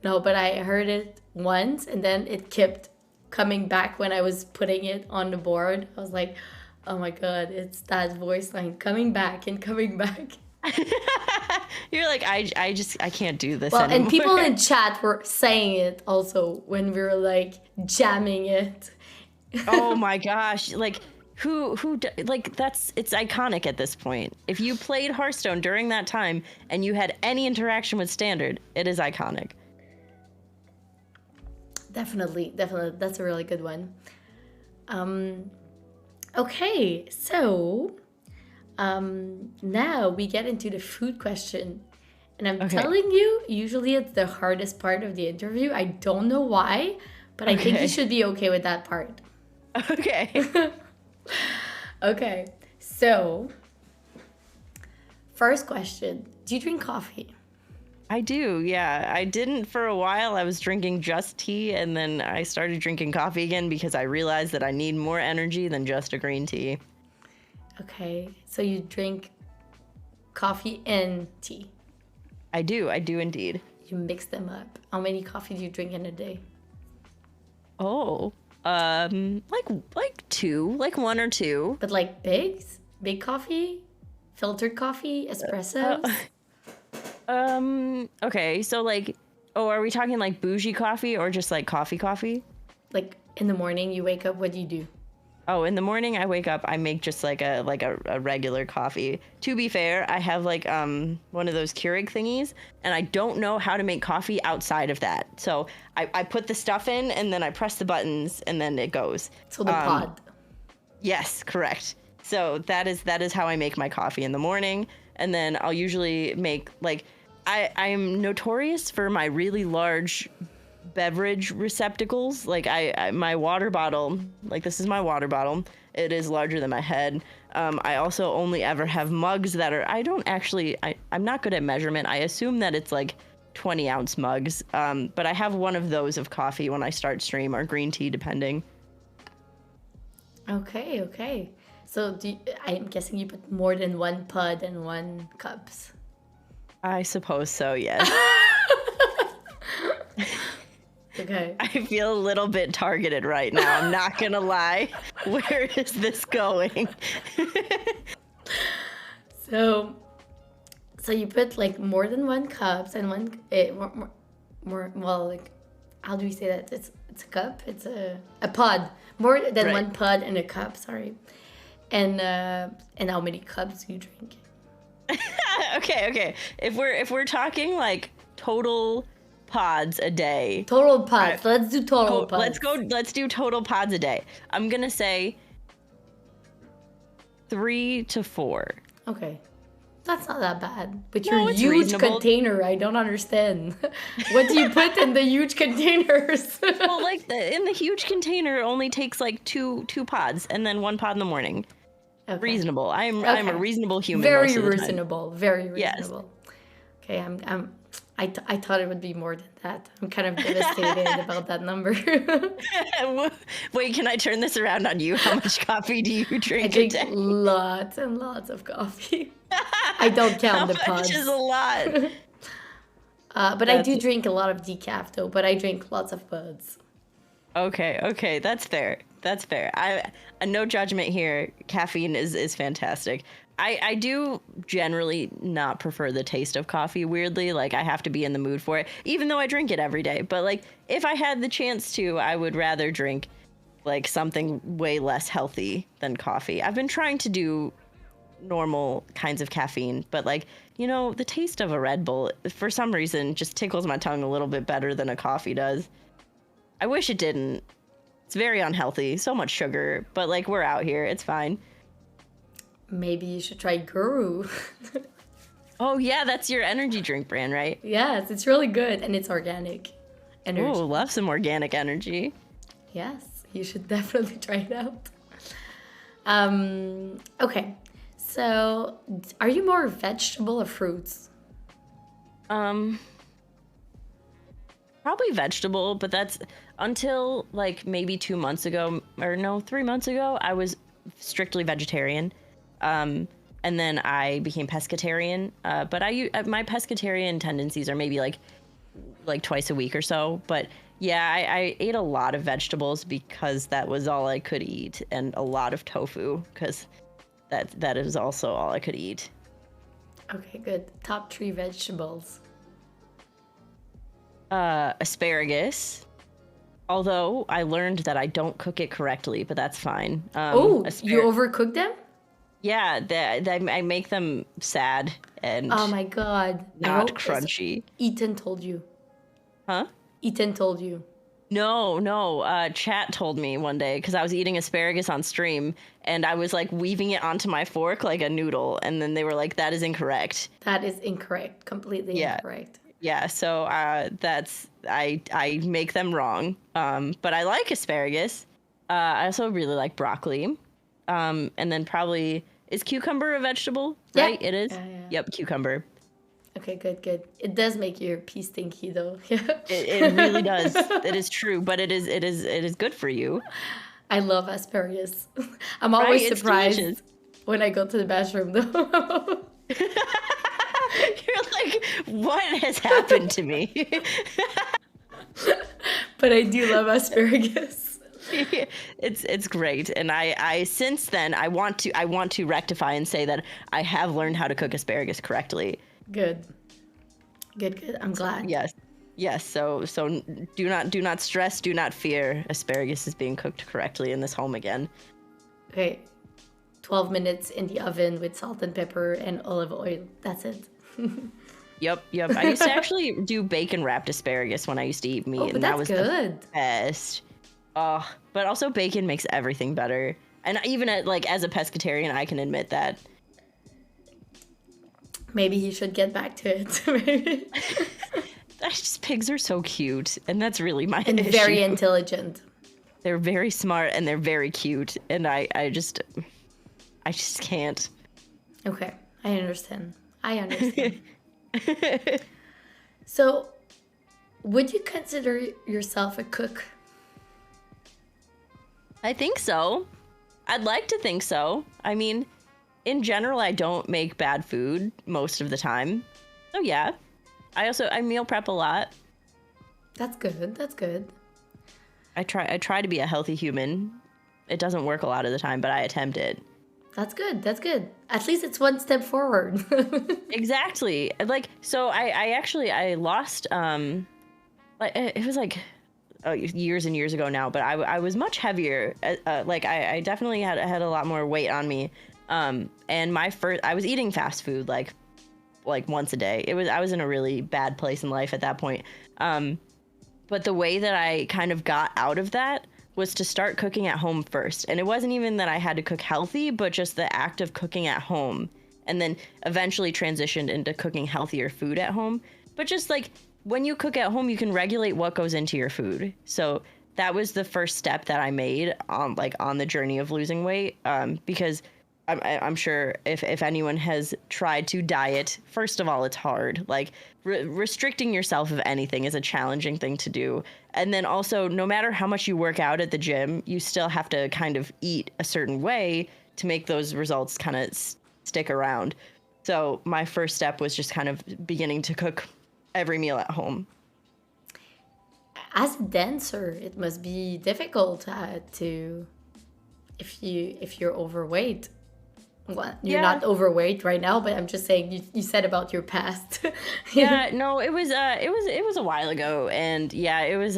No, but I heard it once, and then it kept coming back when I was putting it on the board. I was like, oh my god, it's that voice line coming back and coming back. You're like, I can't do this anymore. And people in chat were saying it also when we were like jamming it. Oh my gosh, like who like it's iconic at this point. If you played Hearthstone during that time and you had any interaction with standard, it is iconic. Definitely. That's a really good one. Okay, so now we get into the food question. And I'm telling you, usually it's the hardest part of the interview. I don't know why, but I think you should be okay with that part. Okay. Okay, so first question. Do you drink coffee? I do, yeah. I didn't for a while. I was drinking just tea, and then I started drinking coffee again because I realized that I need more energy than just a green tea. Okay, so you drink coffee and tea? I do indeed. You mix them up. How many coffee do you drink in a day? Oh, like two, like one or two. But like big coffee? Filtered coffee? Espressos? Okay, so like, are we talking like bougie coffee or just like coffee? Like in the morning you wake up, what do you do? Oh, in the morning I wake up, I make just like a regular coffee. To be fair, I have like one of those Keurig thingies, and I don't know how to make coffee outside of that. So I put the stuff in, and then I press the buttons, and then it goes. So the pod. Yes, correct. So that is how I make my coffee in the morning, and then I'll usually make like I'm notorious for my really large beverage receptacles. Like my water bottle, like this is my water bottle. It is larger than my head. I also only ever have mugs that are, I'm not good at measurement. I assume that it's like 20-ounce mugs. But I have one of those of coffee when I start stream, or green tea, depending. Okay. So I'm guessing you put more than one pod and one cups. I suppose so, yes. Okay. I feel a little bit targeted right now. I'm not gonna lie. Where is this going? So you put like more than one cups and more well, like, how do we say that? It's a cup. It's a pod. More than one pod and a cup. Sorry. And how many cups you drink? Okay. If we're talking like total pods a day. Total pods. Let's do total pods. Let's do total pods a day. I'm gonna say 3 to 4. Okay. That's not that bad. But No, your it's huge reasonable. container, I don't understand. What do you put in the huge containers? Well, like in the huge container, it only takes like two pods, and then 1 pod in the morning. Okay. Reasonable. I'm a reasonable human. Very most of the time. reasonable. Very Yes. reasonable. Okay, I thought it would be more than that. I'm kind of devastated about that number. Wait, can I turn this around on you? How much coffee do you drink I drink a day? lots and lots of coffee. I don't count the How much pods. is a lot? But I do drink a lot of decaf though. But I drink lots of pods. Okay, that's fair. That's fair. I no judgment here. Caffeine is fantastic. I do generally not prefer the taste of coffee, weirdly. Like, I have to be in the mood for it, even though I drink it every day. But, like, if I had the chance to, I would rather drink, like, something way less healthy than coffee. I've been trying to do normal kinds of caffeine, but, like, you know, the taste of a Red Bull, for some reason, just tickles my tongue a little bit better than a coffee does. I wish it didn't. It's very unhealthy. So much sugar. But, like, we're out here. It's fine. Maybe you should try Guru. Oh, yeah, that's your energy drink brand, right? Yes, it's really good and it's organic. Energy. Oh, love some organic energy. Yes, you should definitely try it out. Okay, so are you more vegetable or fruits? Probably vegetable, but that's until like maybe 2 months ago, or no, 3 months ago, I was strictly vegetarian. And then I became pescatarian. But my pescatarian tendencies are maybe like twice a week or so. But yeah, I ate a lot of vegetables because that was all I could eat, and a lot of tofu because that is also all I could eat. Okay, good. Top 3 vegetables. Asparagus. Although I learned that I don't cook it correctly, but that's fine. You overcook them? Yeah, I make them sad and Oh my god. not crunchy. Ethan told you. Huh? Ethan told you. No. Chat told me one day because I was eating asparagus on stream and I was like weaving it onto my fork like a noodle, and then they were like, "That is incorrect." That is incorrect. Completely incorrect. Yeah, so that's I make them wrong. But I like asparagus. I also really like broccoli. And then probably, is cucumber a vegetable? Yeah. Right? It is? Yeah. Yep, cucumber. Okay, good. It does make your pee stinky though. It really does. It is true, but it is good for you. I love asparagus. I'm always Right? It's surprised delicious. when I go to the bathroom though. You're like, what has happened to me? But I do love asparagus. It's great, and I since then I want to rectify and say that I have learned how to cook asparagus correctly. Good. I'm glad. Yes. So do not stress, do not fear. Asparagus is being cooked correctly in this home again. Okay. 12 minutes in the oven with salt and pepper and olive oil. That's it. Yep. I used to actually do bacon wrapped asparagus when I used to eat meat, Oh, but and that's that was good. the best. Oh, but also bacon makes everything better. And even as a pescatarian, I can admit that. Maybe he should get back to it. Maybe. Pigs are so cute, and that's really my And issue. very intelligent. They're very smart and they're very cute, and I just can't. Okay, I understand. So, would you consider yourself a cook? I think so. I'd like to think so. I mean, in general, I don't make bad food most of the time. So yeah. I meal prep a lot. That's good. I try to be a healthy human. It doesn't work a lot of the time, but I attempt it. That's good. At least it's one step forward. Exactly. Like, so I lost, it was like years and years ago now, but I was much heavier. Like I definitely had a lot more weight on me. And I was eating fast food like once a day. I was in a really bad place in life at that point. But the way that I kind of got out of that was to start cooking at home first. And it wasn't even that I had to cook healthy, but just the act of cooking at home, and then eventually transitioned into cooking healthier food at home. But just like when you cook at home, you can regulate what goes into your food. So that was the first step that I made on the journey of losing weight. Because I'm sure if anyone has tried to diet, first of all, it's hard. Like restricting yourself of anything is a challenging thing to do. And then also, no matter how much you work out at the gym, you still have to kind of eat a certain way to make those results kind of stick around. So my first step was just kind of beginning to cook every meal at home. As a dancer, it must be difficult to if you're overweight. Well, you're not overweight right now, but I'm just saying you said about your past. Yeah, no, it was a while ago, and yeah, it was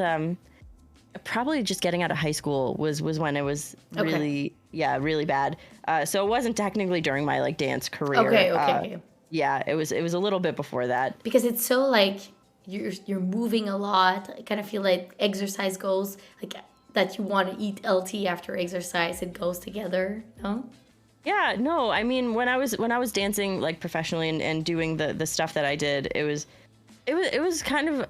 probably just getting out of high school was when it was really really bad. So it wasn't technically during my like dance career. Okay. Yeah, it was a little bit before that. Because it's so like you're moving a lot. I kind of feel like exercise goes like that. You want to eat healthy after exercise. It goes together, no? Yeah, no, I mean when I was dancing like professionally and doing the stuff that I did, it was kind of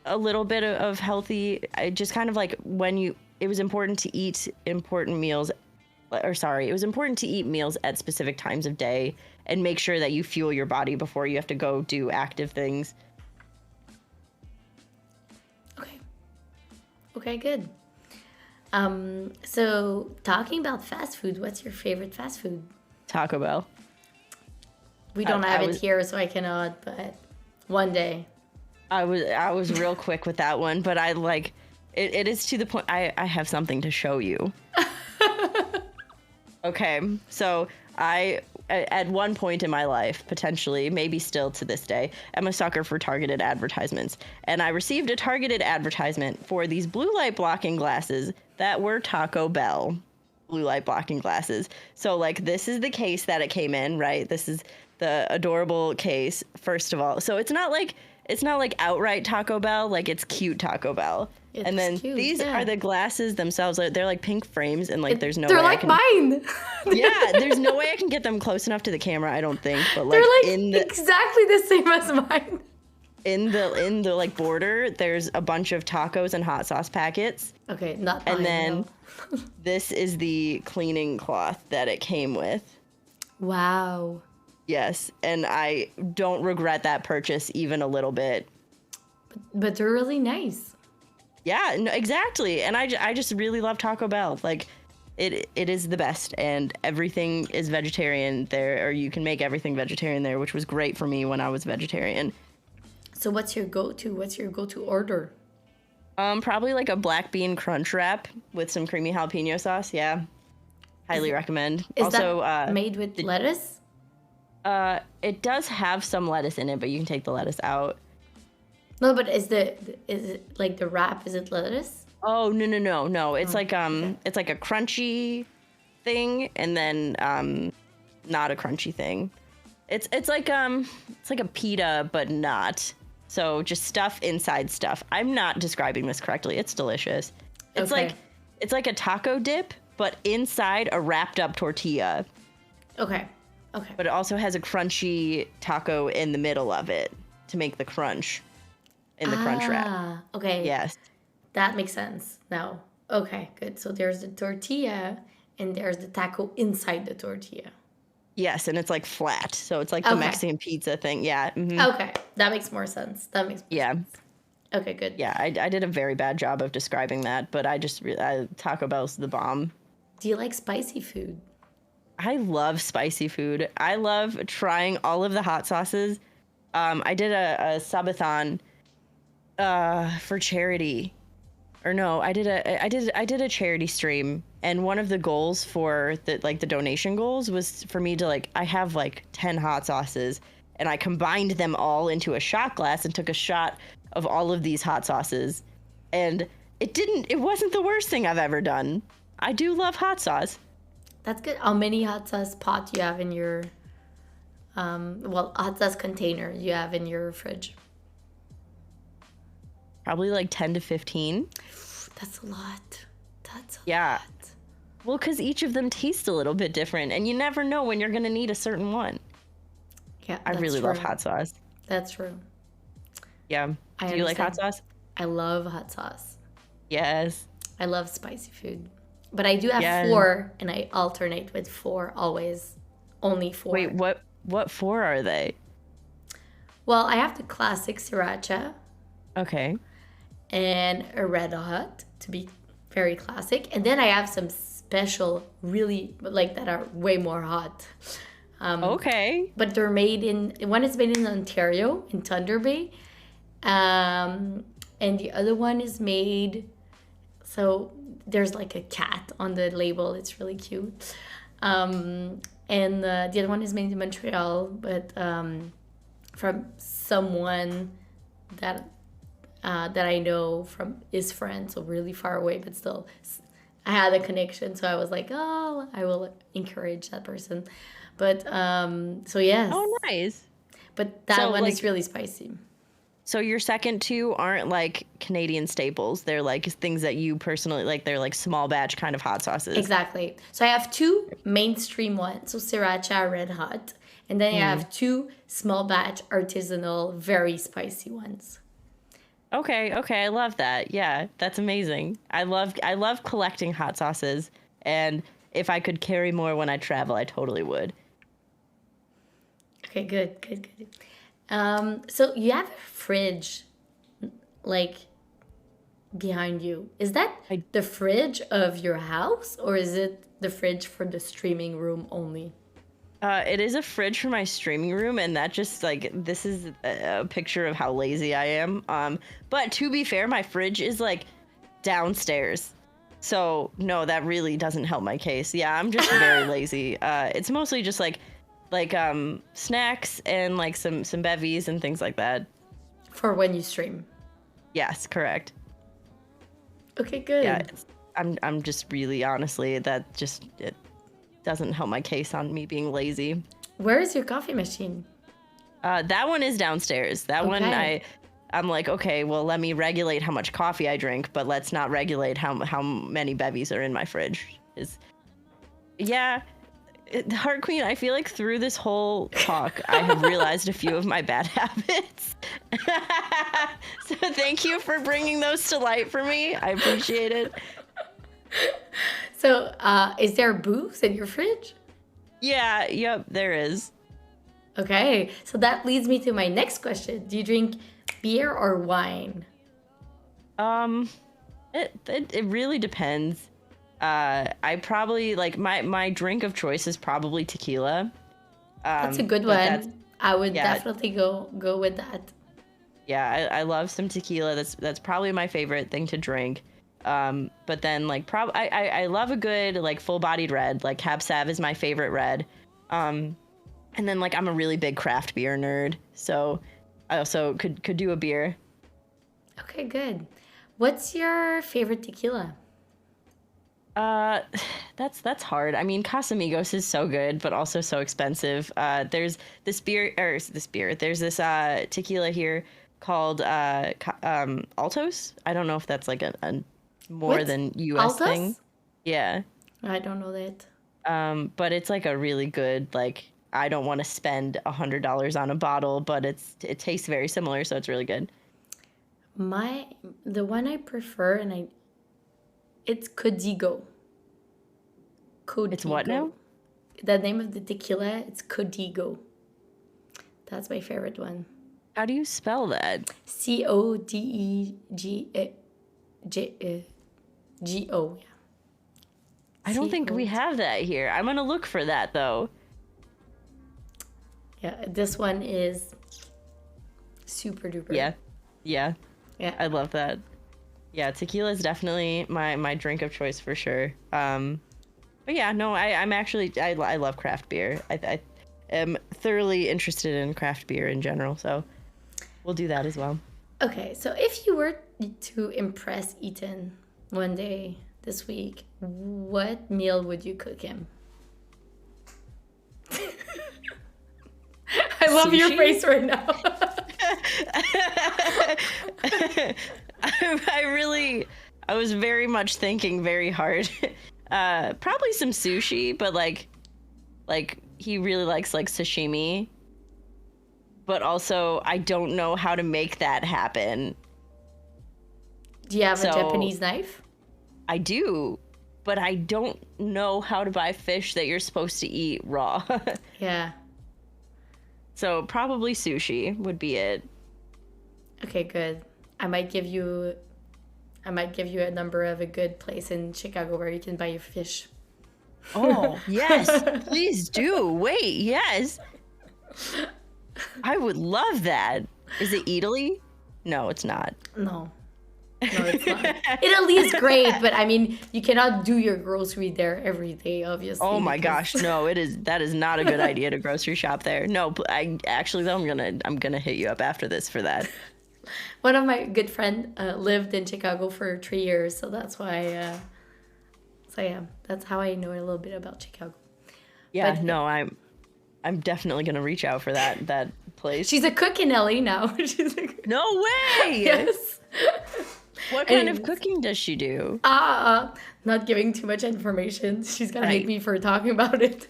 a little bit of healthy. I just kind of like it was important to eat important meals, it was important to eat meals at specific times of day and make sure that you fuel your body before you have to go do active things. Okay, good. So talking about fast food, what's your favorite fast food? Taco Bell. We don't have it here, so I cannot, but one day. I was real quick with that one, but I like it is to the point I have something to show you. Okay, so I at one point in my life, potentially, maybe still to this day, I'm a sucker for targeted advertisements. And I received a targeted advertisement for these blue light blocking glasses that were Taco Bell blue light blocking glasses. So like this is the case that it came in, right? This is the adorable case, first of all. So it's not like outright Taco Bell, like it's cute Taco Bell. It's and then cute, these are the glasses themselves. They're like pink frames, and like there's no they're way like mine. Yeah, there's no way I can get them close enough to the camera, I don't think. But like, they're like exactly the same as mine. In the like border, there's a bunch of tacos and hot sauce packets. Okay, not mine. And then this is the cleaning cloth that it came with. Wow. Yes, and I don't regret that purchase even a little bit. But they're really nice. Yeah, no, exactly. And I just really love Taco Bell. Like, it is the best, and everything is vegetarian there, or you can make everything vegetarian there, which was great for me when I was vegetarian. So what's your go-to? What's your go-to order? Probably like a black bean crunch wrap with some creamy jalapeno sauce. Yeah, highly recommend. Is also, that made with lettuce? It does have some lettuce in it, but you can take the lettuce out. No, but is it like the wrap? Is it lettuce? Oh no! It's like it's like a crunchy thing, and then not a crunchy thing. It's like a pita, but not. So just stuff inside stuff. I'm not describing this correctly. It's delicious. It's like a taco dip, but inside a wrapped up tortilla. Okay. But it also has a crunchy taco in the middle of it to make the crunch in the crunch wrap. Okay. Yes. That makes sense now. Okay, good. So there's the tortilla and there's the taco inside the tortilla. Yes, and it's like flat. So it's like the Mexican pizza thing. Yeah. Mm-hmm. Okay. That makes more sense. Sense. Okay, good. Yeah, I did a very bad job of describing that, but Taco Bell's the bomb. Do you like spicy food? I love spicy food. I love trying all of the hot sauces. I did a subathon for charity. Or no, I did a charity stream, and one of the goals for the donation goals was for me to I have 10 hot sauces, and I combined them all into a shot glass and took a shot of all of these hot sauces. And it wasn't the worst thing I've ever done. I do love hot sauce. That's good. How many hot sauce pots you have in your hot sauce container you have in your fridge? Probably like 10 to 15. That's a lot. That's a Yeah. lot. Well, because each of them tastes a little bit different, and you never know when you're going to need a certain one. Yeah, I really love hot sauce. That's true. Yeah. Do you like hot sauce? I love hot sauce. Yes. I love spicy food. But I do have Yeah. 4, and I alternate with 4 always. Only 4. Wait, what 4 are they? Well, I have the classic sriracha Okay. and a red hot to be very classic. And then I have some special, really, like that are way more hot. Okay. But they're made one is made in Ontario, in Thunder Bay. And the other one is made, so there's like a cat on the label. It's really cute. And the other one is made in Montreal, but from someone that I know from his friend, so really far away, but still I had a connection, so I was like, oh, I will encourage that person. But so yes. Oh, nice. But that one is really spicy. So your second 2 aren't like Canadian staples. They're like things that you personally like. They're like small batch kind of hot sauces. Exactly. So I have 2 mainstream ones, so sriracha, red hot, and then I have 2 small batch artisanal, very spicy ones. Okay, I love that. Yeah, that's amazing. I love collecting hot sauces, and if I could carry more when I travel, I totally would. Okay, good. So you have a fridge, like, behind you. Is that the fridge of your house, or is it the fridge for the streaming room only? It is a fridge for my streaming room, and that just like this is a picture of how lazy I am. But to be fair, my fridge is like downstairs, so no, that really doesn't help my case. Yeah, I'm just very lazy. It's mostly just like snacks and like some bevies and things like that. For when you stream. Yes, correct. Okay, good. Yeah, I'm just really honestly it doesn't help my case on me being lazy. Where is your coffee machine? That one is downstairs. That one I'm like, okay, well, let me regulate how much coffee I drink, but let's not regulate how many bevies are in my fridge. Heart Queen, I feel like through this whole talk, I have realized a few of my bad habits. So thank you for bringing those to light for me. I appreciate it. So, is there booze in your fridge? Yeah, yep, there is. Okay, so that leads me to my next question. Do you drink beer or wine? It really depends. I probably like my drink of choice is probably tequila. That's a good one. I would definitely go with that. Yeah, I love some tequila. That's probably my favorite thing to drink. But then like I love a good like full-bodied red. Like Cab Sav is my favorite red. And then like I'm a really big craft beer nerd, so I also could do a beer. Okay, good. What's your favorite tequila? That's hard. I mean, Casamigos is so good, but also so expensive. There's this tequila here called Altos. I don't know if that's like a more than US Altos? thing. Yeah. I don't know that. But it's like a really good, like, I don't want to spend $100 on a bottle, but it tastes very similar, so it's really good. The one I prefer, it's Codigo. It's what now? The name of the tequila, it's Codigo. That's my favorite one. How do you spell that? Codeggo. Yeah. I don't think we have that here. I'm gonna look for that though. Yeah, this one is super duper. Yeah. I love that. Yeah, tequila is definitely my drink of choice for sure. But yeah, no, I'm actually I love craft beer. I am thoroughly interested in craft beer in general, so we'll do that as well. Okay, so if you were to impress Ethan one day this week, what meal would you cook him? I love your Sushi? face right now. I was very much thinking very hard. Probably some sushi, but like he really likes like sashimi. But also, I don't know how to make that happen. Do you have a So- Japanese knife? I do, but I don't know how to buy fish that you're supposed to eat raw. Yeah. So probably sushi would be it. Okay, good. I might give you a number of a good place in Chicago where you can buy your fish. Oh, yes. Please do. Wait, yes. I would love that. Is it Italy? No, it's not. No. No, it's not. Italy is great, but I mean, you cannot do your grocery there every day, obviously. Oh my because- gosh, no, that is not a good idea to grocery shop there. No, I actually though I'm gonna hit you up after this for that. One of my good friend lived in Chicago for 3 years, so that's why. So yeah, that's how I know a little bit about Chicago. Yeah, But- no, I'm definitely gonna reach out for that place. She's a cook in LA now. She's a cook. No way! Yes. What kind of Anyways. cooking does she do? Not giving too much information. She's gonna hate Right. me for talking about it.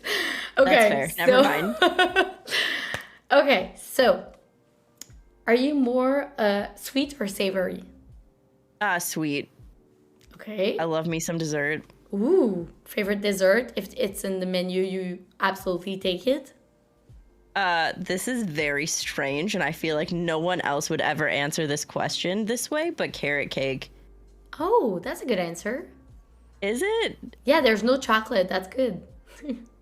Okay, That's fair. Never mind. Okay, so are you more sweet or savory? Sweet. Okay. I love me some dessert. Ooh, favorite dessert? If it's in the menu, you absolutely take it. This is very strange, and I feel like no one else would ever answer this question this way, but carrot cake. Oh, that's a good answer. Is it? Yeah, there's no chocolate. That's good.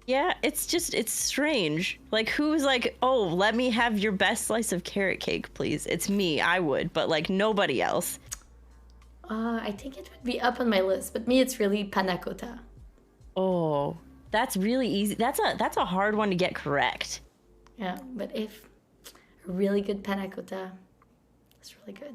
Yeah, it's strange. Like, who's like, oh, let me have your best slice of carrot cake, please? It's me, I would, but like nobody else. I think it would be up on my list, but me, it's really panna cotta. Oh, that's really easy. That's a hard one to get correct. Yeah, but if a really good panna cotta, it's really good.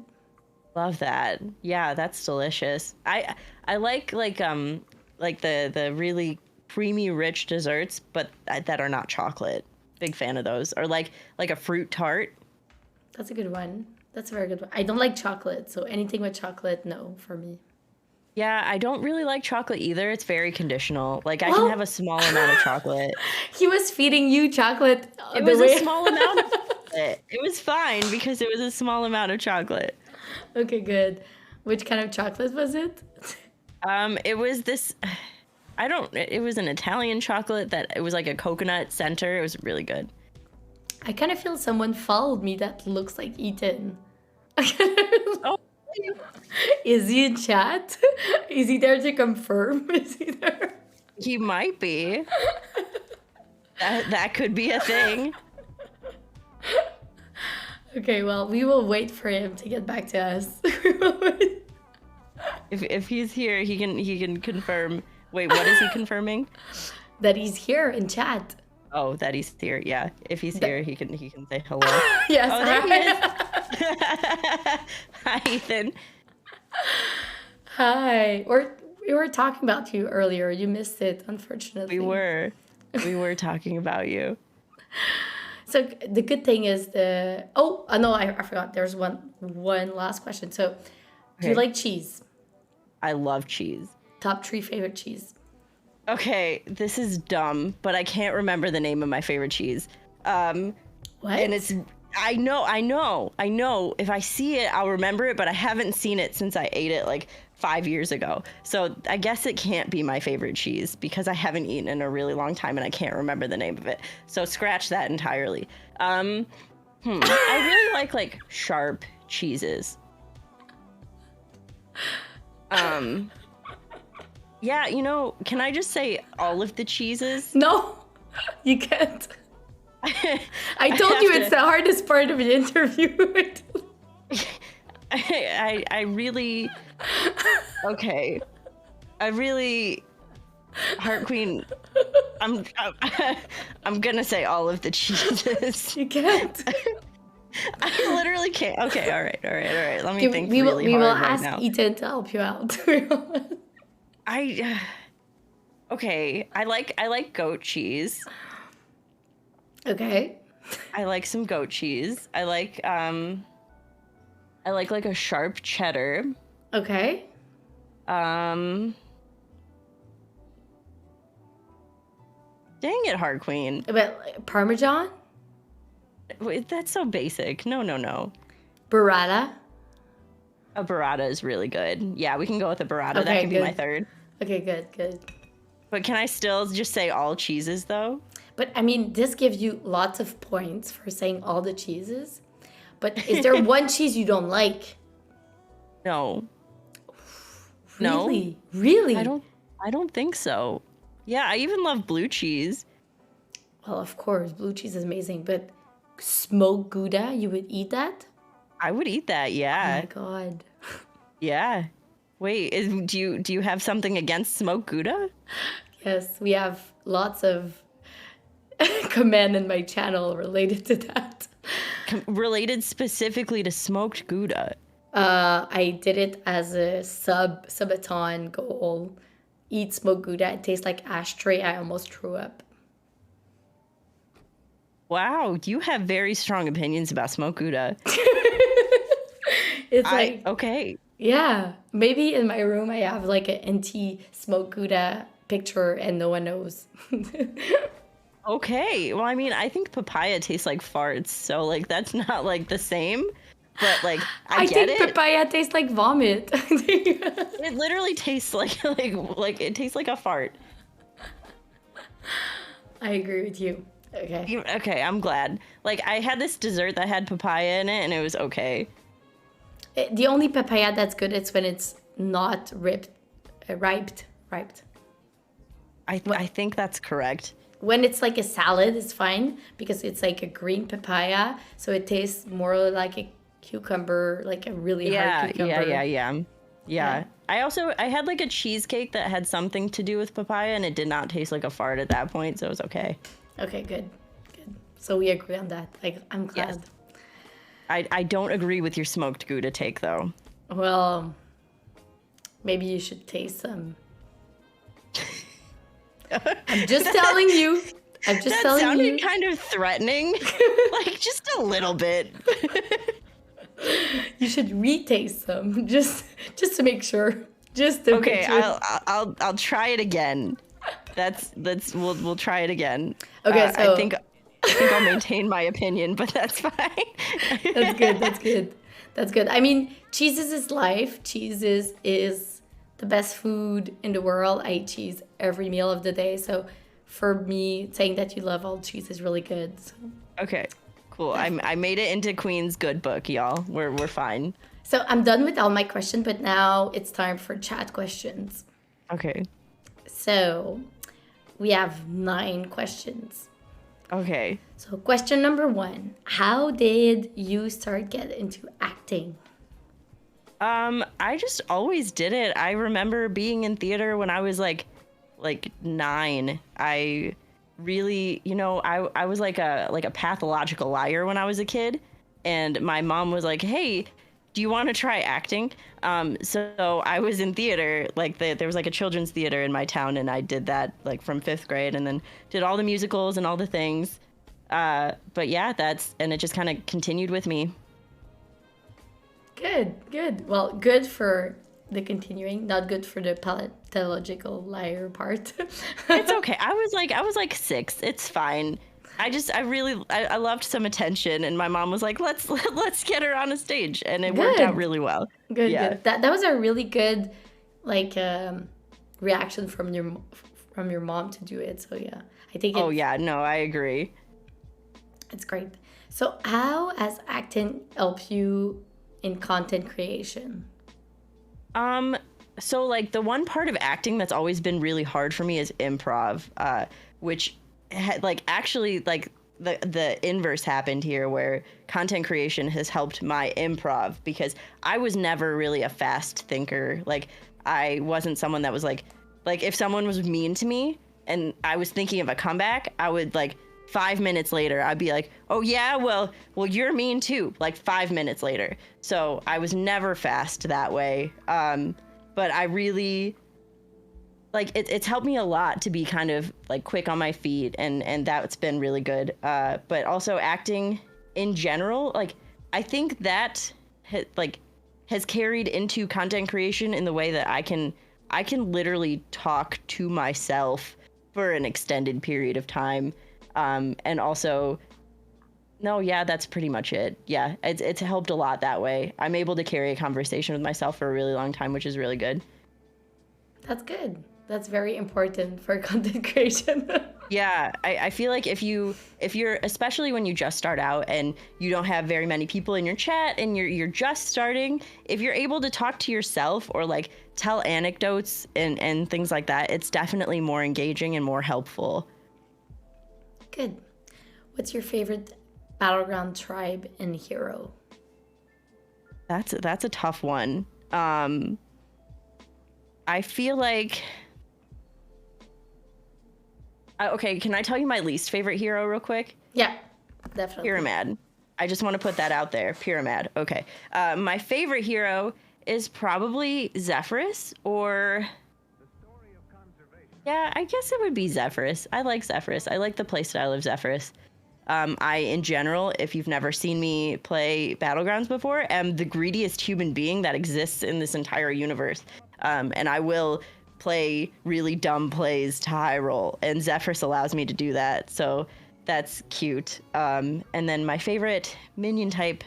Love that. Yeah, that's delicious. I like the really creamy rich desserts, but that are not chocolate. Big fan of those. Or like a fruit tart. That's a good one. That's a very good one. I don't like chocolate, so anything with chocolate, no, for me. Yeah, I don't really like chocolate either. It's very conditional. Like I Well- can have a small amount of chocolate. He was feeding you chocolate. It was a small amount of chocolate. It was fine because it was a small amount of chocolate. Okay, good. Which kind of chocolate was it? It was this it was an Italian chocolate that it was like a coconut center. It was really good. I kind of feel someone followed me that looks like Ethan. Oh, Is he in chat? Is he there to confirm? Is he there? he might be. That could be a thing. Okay, well, we will wait for him to get back to us. We will wait. If he's here, he can confirm. Wait, what is he confirming? That he's here in chat. Oh, that he's here. Yeah, if he's here, he can say hello. Yes. Oh, there he is. Hi, Ethan. Hi. We were talking about you earlier. You missed it, unfortunately. We were talking about you. So the good thing is no, I forgot. There's one last question. So, do you Okay. like cheese? I love cheese. Top 3 favorite cheese. Okay, this is dumb, but I can't remember the name of my favorite cheese. What? And it's I know. If I see it, I'll remember it, but I haven't seen it since I ate it like 5 years ago. So I guess it can't be my favorite cheese because I haven't eaten in a really long time and I can't remember the name of it. So scratch that entirely. I really like sharp cheeses. Yeah, can I just say all of the cheeses? No, you can't. I told have you to- it's the hardest part of the interview. I really okay. I really Heart Queen. I'm gonna say all of the cheeses. You can't. I literally can't. Okay, all right, all right, all right. Let me Okay, think we will really we will hard right ask now. Ethan to help you out. I okay. I like goat cheese. Okay. I like some goat cheese. I like a sharp cheddar. Okay. Um, dang it, Hard Queen. But Parmesan, Wait, that's so basic. No, no, no. burrata. A burrata is really good. Yeah, we can go with a burrata. That Okay, can be my good. third. Okay, good, good. But can I still just say all cheeses though? But I mean, this gives you lots of points for saying all the cheeses. But is there one cheese you don't like? No. No. Really? Really? I don't think so. Yeah, I even love blue cheese. Well, of course, blue cheese is amazing, but smoked Gouda, you would eat that? I would eat that. Oh Yeah. my god. Yeah. Wait, do you have something against smoked Gouda? Yes, we have lots of command in my channel related to that. Related specifically to smoked Gouda. I did it as a subathon goal. Eat smoked Gouda. It tastes like ashtray. I almost threw up. Wow, you have very strong opinions about smoked Gouda. It's like, Okay. yeah, maybe in my room I have like an NT smoked Gouda picture and no one knows. Okay. Well, I mean, I think papaya tastes like farts, so like that's not like the same. But like I get think it. papaya tastes like vomit. It literally tastes like it tastes like a fart. I agree with you. Okay. Okay, I'm glad. Like I had this dessert that had papaya in it and it was okay. The only papaya that's good is when it's not riped. I think that's correct. When it's like a salad, it's fine because it's like a green papaya, so it tastes more like a cucumber, like a really hard cucumber. Yeah. Yeah. I had like a cheesecake that had something to do with papaya and it did not taste like a fart at that point, so it was okay. Okay, good. So we agree on that. Like, I'm glad. Yes. I don't agree with your smoked Gouda take though. Well, maybe you should taste some. I'm just telling you. I'm just That telling sounded you. kind of threatening. Like just a little bit. You should retaste them just to make sure. Just to Okay, make sure. I'll try it again. We'll try it again. Okay, so I think I'll maintain my opinion, but that's fine. that's good. That's good. I mean, cheese is life. Cheese is the best food in the world. I eat cheese every meal of the day. So for me, saying that you love all cheese is really good. So. Okay, cool. I made it into Queen's good book, y'all. We're fine. So I'm done with all my questions, but now it's time for chat questions. Okay. So we have 9 questions. Okay. So question number 1, how did you start get into acting? I just always did it. I remember being in theater when I was like 9. I really, I was like a pathological liar when I was a kid, and my mom was like, "Hey, do you want to try acting?" So I was in theater, like there was like a children's theater in my town, and I did that like from 5th grade, and then did all the musicals and all the things. But yeah, and it just kind of continued with me. Good. Well, good for the continuing, not good for the pathological liar part. It's okay. I was like 6. It's fine. I loved some attention, and my mom was like, let's get her on a stage, and it worked out really well. Good. Yeah. Good. That was a really good reaction from your mom to do it. So yeah, I think. Oh yeah, no, I agree. It's great. So how has acting helped you in content creation? So like the one part of acting that's always been really hard for me is improv, which actually like the inverse happened here, where content creation has helped my improv, because I was never really a fast thinker. Like I wasn't someone that was like if someone was mean to me and I was thinking of a comeback, I would like 5 minutes later, I'd be like, oh yeah, well, you're mean too. Like 5 minutes later. So I was never fast that way. But I really like it's helped me a lot to be kind of like quick on my feet, and that's been really good. But also acting in general, like I think that has carried into content creation in the way that I can literally talk to myself for an extended period of time. And also, no, yeah, that's pretty much it. Yeah, it's helped a lot that way. I'm able to carry a conversation with myself for a really long time, which is really good. That's good. That's very important for content creation. Yeah, I feel like if you're, especially when you just start out and you don't have very many people in your chat and you're just starting, if you're able to talk to yourself or like tell anecdotes and things like that, it's definitely more engaging and more helpful. Good. What's your favorite battleground tribe and hero? That's a tough one. I feel like okay, can I tell you my least favorite hero real quick? Yeah, definitely. Pyramid. I just want to put that out there. Pyramid. Okay. My favorite hero is probably Zephyrus, or yeah, I guess it would be Zephyrus. I like Zephyrus. I like the playstyle of Zephyrus. In general, if you've never seen me play Battlegrounds before, am the greediest human being that exists in this entire universe. And I will play really dumb plays to high roll, and Zephyrus allows me to do that, so that's cute. And then my favorite minion type,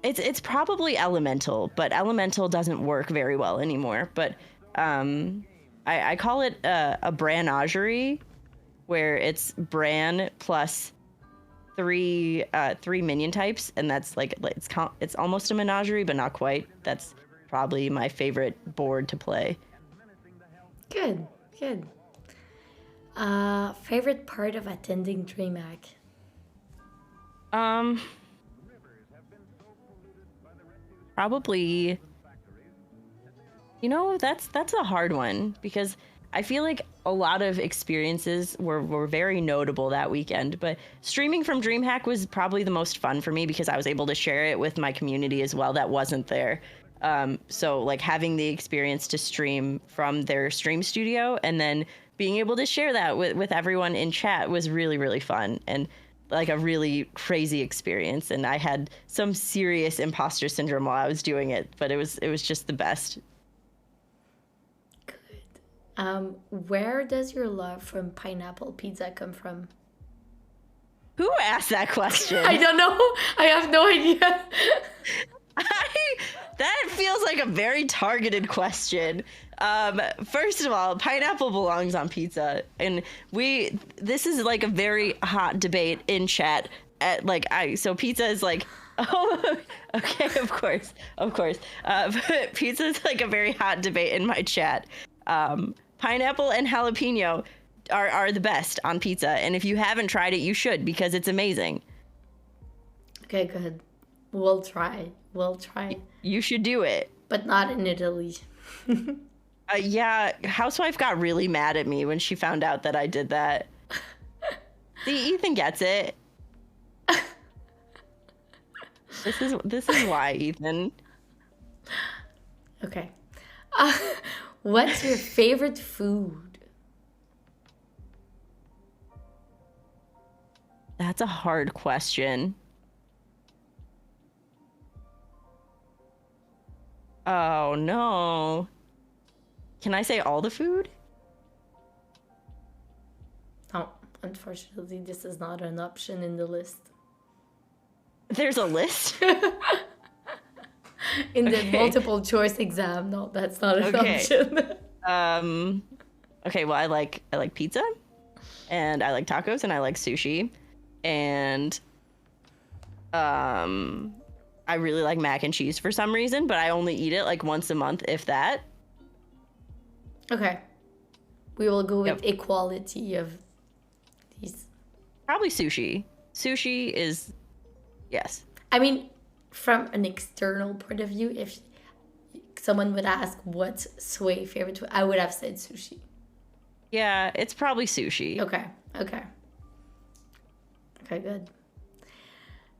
it's probably Elemental, but Elemental doesn't work very well anymore. But I call it a Branagerie, where it's Bran plus three minion types, and that's like it's almost a menagerie, but not quite. That's probably my favorite board to play. Good. Favorite part of attending DreamHack? Probably, that's a hard one, because I feel like a lot of experiences were very notable that weekend, but streaming from DreamHack was probably the most fun for me because I was able to share it with my community as well that wasn't there. So like having the experience to stream from their stream studio and then being able to share that with everyone in chat was really, really fun and like a really crazy experience. And I had some serious imposter syndrome while I was doing it, but it was just the best. Good. Where does your love from pineapple pizza come from? Who asked that question? I don't know. I have no idea. That feels like a very targeted question. First of all, pineapple belongs on pizza, and this is like a very hot debate in chat. So pizza is like, oh, okay, of course. But pizza is like a very hot debate in my chat. Pineapple and jalapeno are the best on pizza, and if you haven't tried it, you should, because it's amazing. Okay, good. We'll try. You should do it. But not in Italy. Yeah, Housewife got really mad at me when she found out that I did that. See, Ethan gets it. This is why, Ethan. Okay. What's your favorite food? That's a hard question. Oh, no. Can I say all the food? No, unfortunately, this is not an option in the list. There's a list? In the multiple choice exam, no, that's not an option. Okay, well, I like pizza, and I like tacos, and I like sushi, and I really like mac and cheese for some reason, but I only eat it like once a month, if that. Okay. We will go with equality of these. Probably sushi. Sushi is, yes. I mean, from an external point of view, if someone would ask what's Sway's favorite food, I would have said sushi. Yeah, it's probably sushi. Okay. Okay. Okay, good.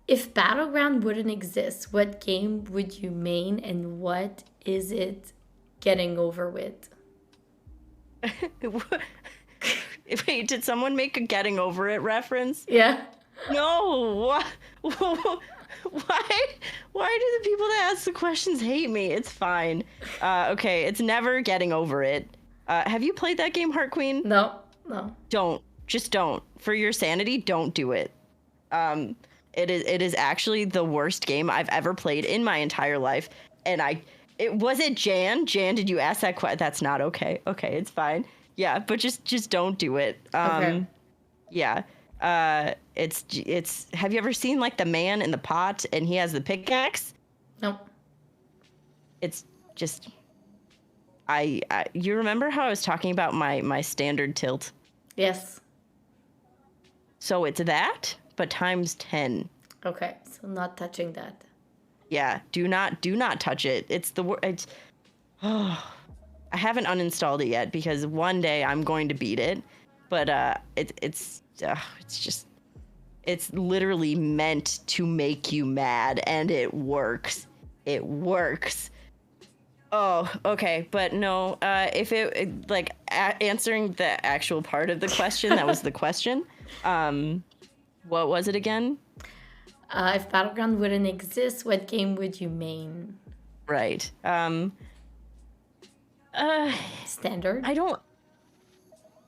If Battleground wouldn't exist, what game would you main and what is it getting over with? Wait, did someone make a getting over it reference? Yeah. No. Why? Why do the people that ask the questions hate me? It's fine. Okay, it's never getting over it. Have you played that game, Heart Queen? No, no. Don't. Just don't. For your sanity, don't do it. It is actually the worst game I've ever played in my entire life. And was it Jan? Jan, did you ask that question? That's not okay. Okay, it's fine. Yeah, but just don't do it. Okay. Yeah. It's have you ever seen like the man in the pot and he has the pickaxe? Nope. It's just you remember how I was talking about my standard tilt? Yes. So it's that, but times 10. Okay. So not touching that. Yeah, do not touch it. It's oh, I haven't uninstalled it yet because one day I'm going to beat it, but it's just it's literally meant to make you mad and it works. It works. Oh, okay, but no, if it like answering the actual part of the question, that was the question. What was it again? If Battleground wouldn't exist, what game would you main? Right. Standard?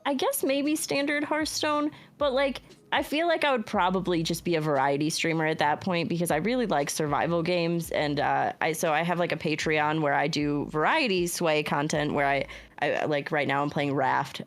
I guess maybe standard Hearthstone, but like I feel like I would probably just be a variety streamer at that point because I really like survival games, and I have like a Patreon where I do variety Sway content where I like right now I'm playing Raft,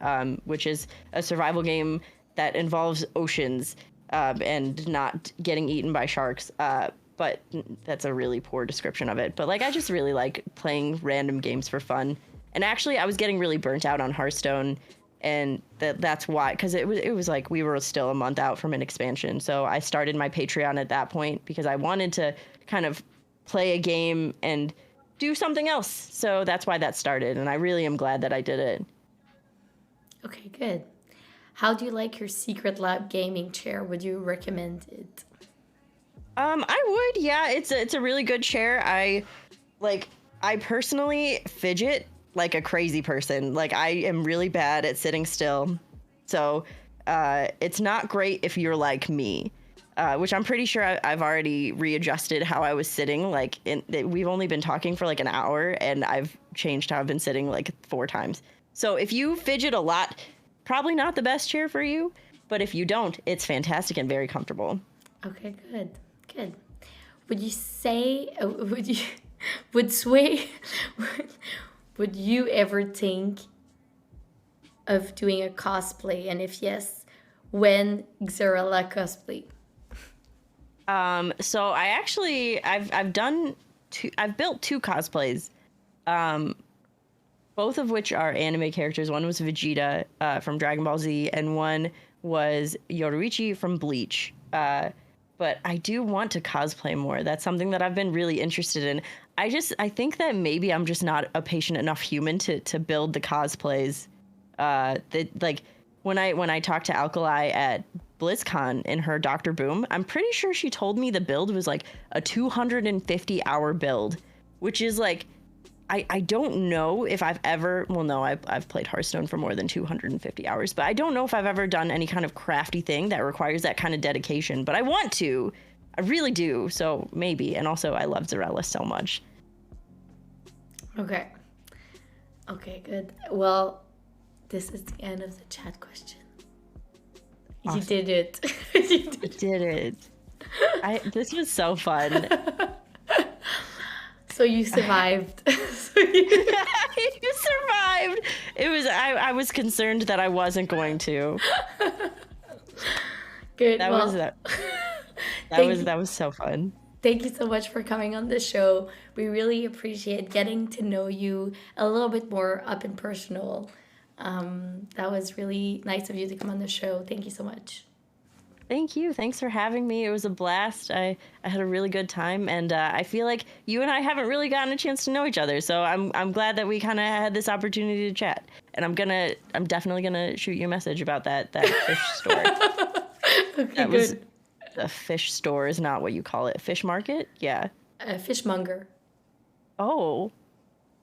which is a survival game that involves oceans and not getting eaten by sharks. But that's a really poor description of it. But like I just really like playing random games for fun. And actually, I was getting really burnt out on Hearthstone, and that's why, because it was like we were still a month out from an expansion. So I started my Patreon at that point because I wanted to kind of play a game and do something else. So that's why that started, and I really am glad that I did it. Okay, good. How do you like your Secret Lab gaming chair? Would you recommend it? I would, yeah. It's a really good chair. I personally fidget like a crazy person. Like I am really bad at sitting still. So it's not great if you're like me, which I'm pretty sure I've already readjusted how I was sitting. Like we've only been talking for like an hour and I've changed how I've been sitting like 4 times. So if you fidget a lot, probably not the best chair for you. But if you don't, it's fantastic and very comfortable. Okay, good. Good. Would you say, would Sway, would you ever think of doing a cosplay? And if yes, when Xerella cosplay? So I've built 2 cosplays, both of which are anime characters. One was Vegeta from Dragon Ball Z, and one was Yoruichi from Bleach. But I do want to cosplay more. That's something that I've been really interested in. I think that maybe I'm just not a patient enough human to build the cosplays. Like when I talked to Alkali at BlizzCon in her Dr. Boom, I'm pretty sure she told me the build was like a 250-hour build, which is like, I don't know if I've ever, well, no, I've played Hearthstone for more than 250 hours, but I don't know if I've ever done any kind of crafty thing that requires that kind of dedication, but I want to. I really do, so maybe. And also, I love Xerella so much. Okay. Okay, good. Well, this is the end of the chat question. Awesome. You did it. You did it. This was so fun. So you survived. You survived. It was I was concerned that I wasn't going to. Good. That was so fun. Thank you so much for coming on the show. We really appreciate getting to know you a little bit more up and personal. That was really nice of you to come on the show. Thank you so much. Thank you. Thanks for having me. It was a blast. I had a really good time, and I feel like you and I haven't really gotten a chance to know each other. So I'm glad that we kind of had this opportunity to chat. and I'm definitely gonna shoot you a message about that fish store. Okay, That was good. a fish store is not what you call it. Fish market? Yeah. Fishmonger. Oh,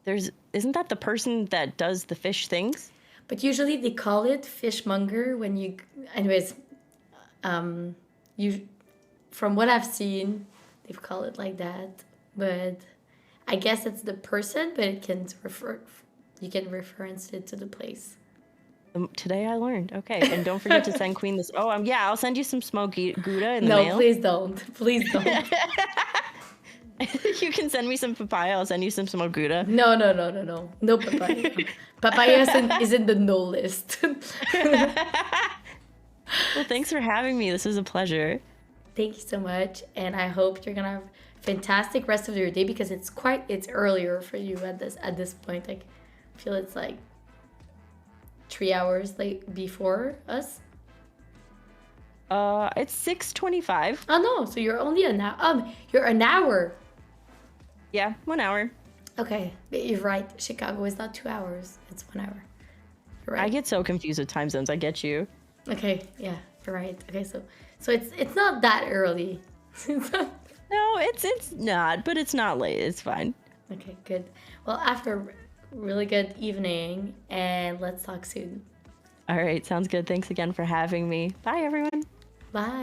isn't that the person that does the fish things? But usually they call it fishmonger when you. Anyways, you. From what I've seen, they've called it like that. But I guess it's the person, but it can refer. You can reference it to the place. Today I learned. Okay, and don't forget to send Queen this. Oh, yeah, I'll send you some smoked Gouda in the No, mail. please don't. Please don't. You can send me some papaya. I'll send you some smoked Gouda. No, no, no, no, no. No papaya. Papaya is in the no list. Well, thanks for having me. This was a pleasure. Thank you so much, and I hope you're gonna have a fantastic rest of your day because it's earlier for you at this point. Like, I feel it's like 3 hours like before us. It's 6:25. Oh no, so you're only an hour. You're an hour. Yeah, 1 hour. Okay, but you're right. Chicago is not 2 hours. It's 1 hour. You're right. I get so confused with time zones. I get you. Okay, yeah, you're right. Okay, so it's not that early. No, it's not, but it's not late. It's fine. Okay, good. Well, after a really good evening, and let's talk soon. All right, sounds good. Thanks again for having me. Bye, everyone. Bye.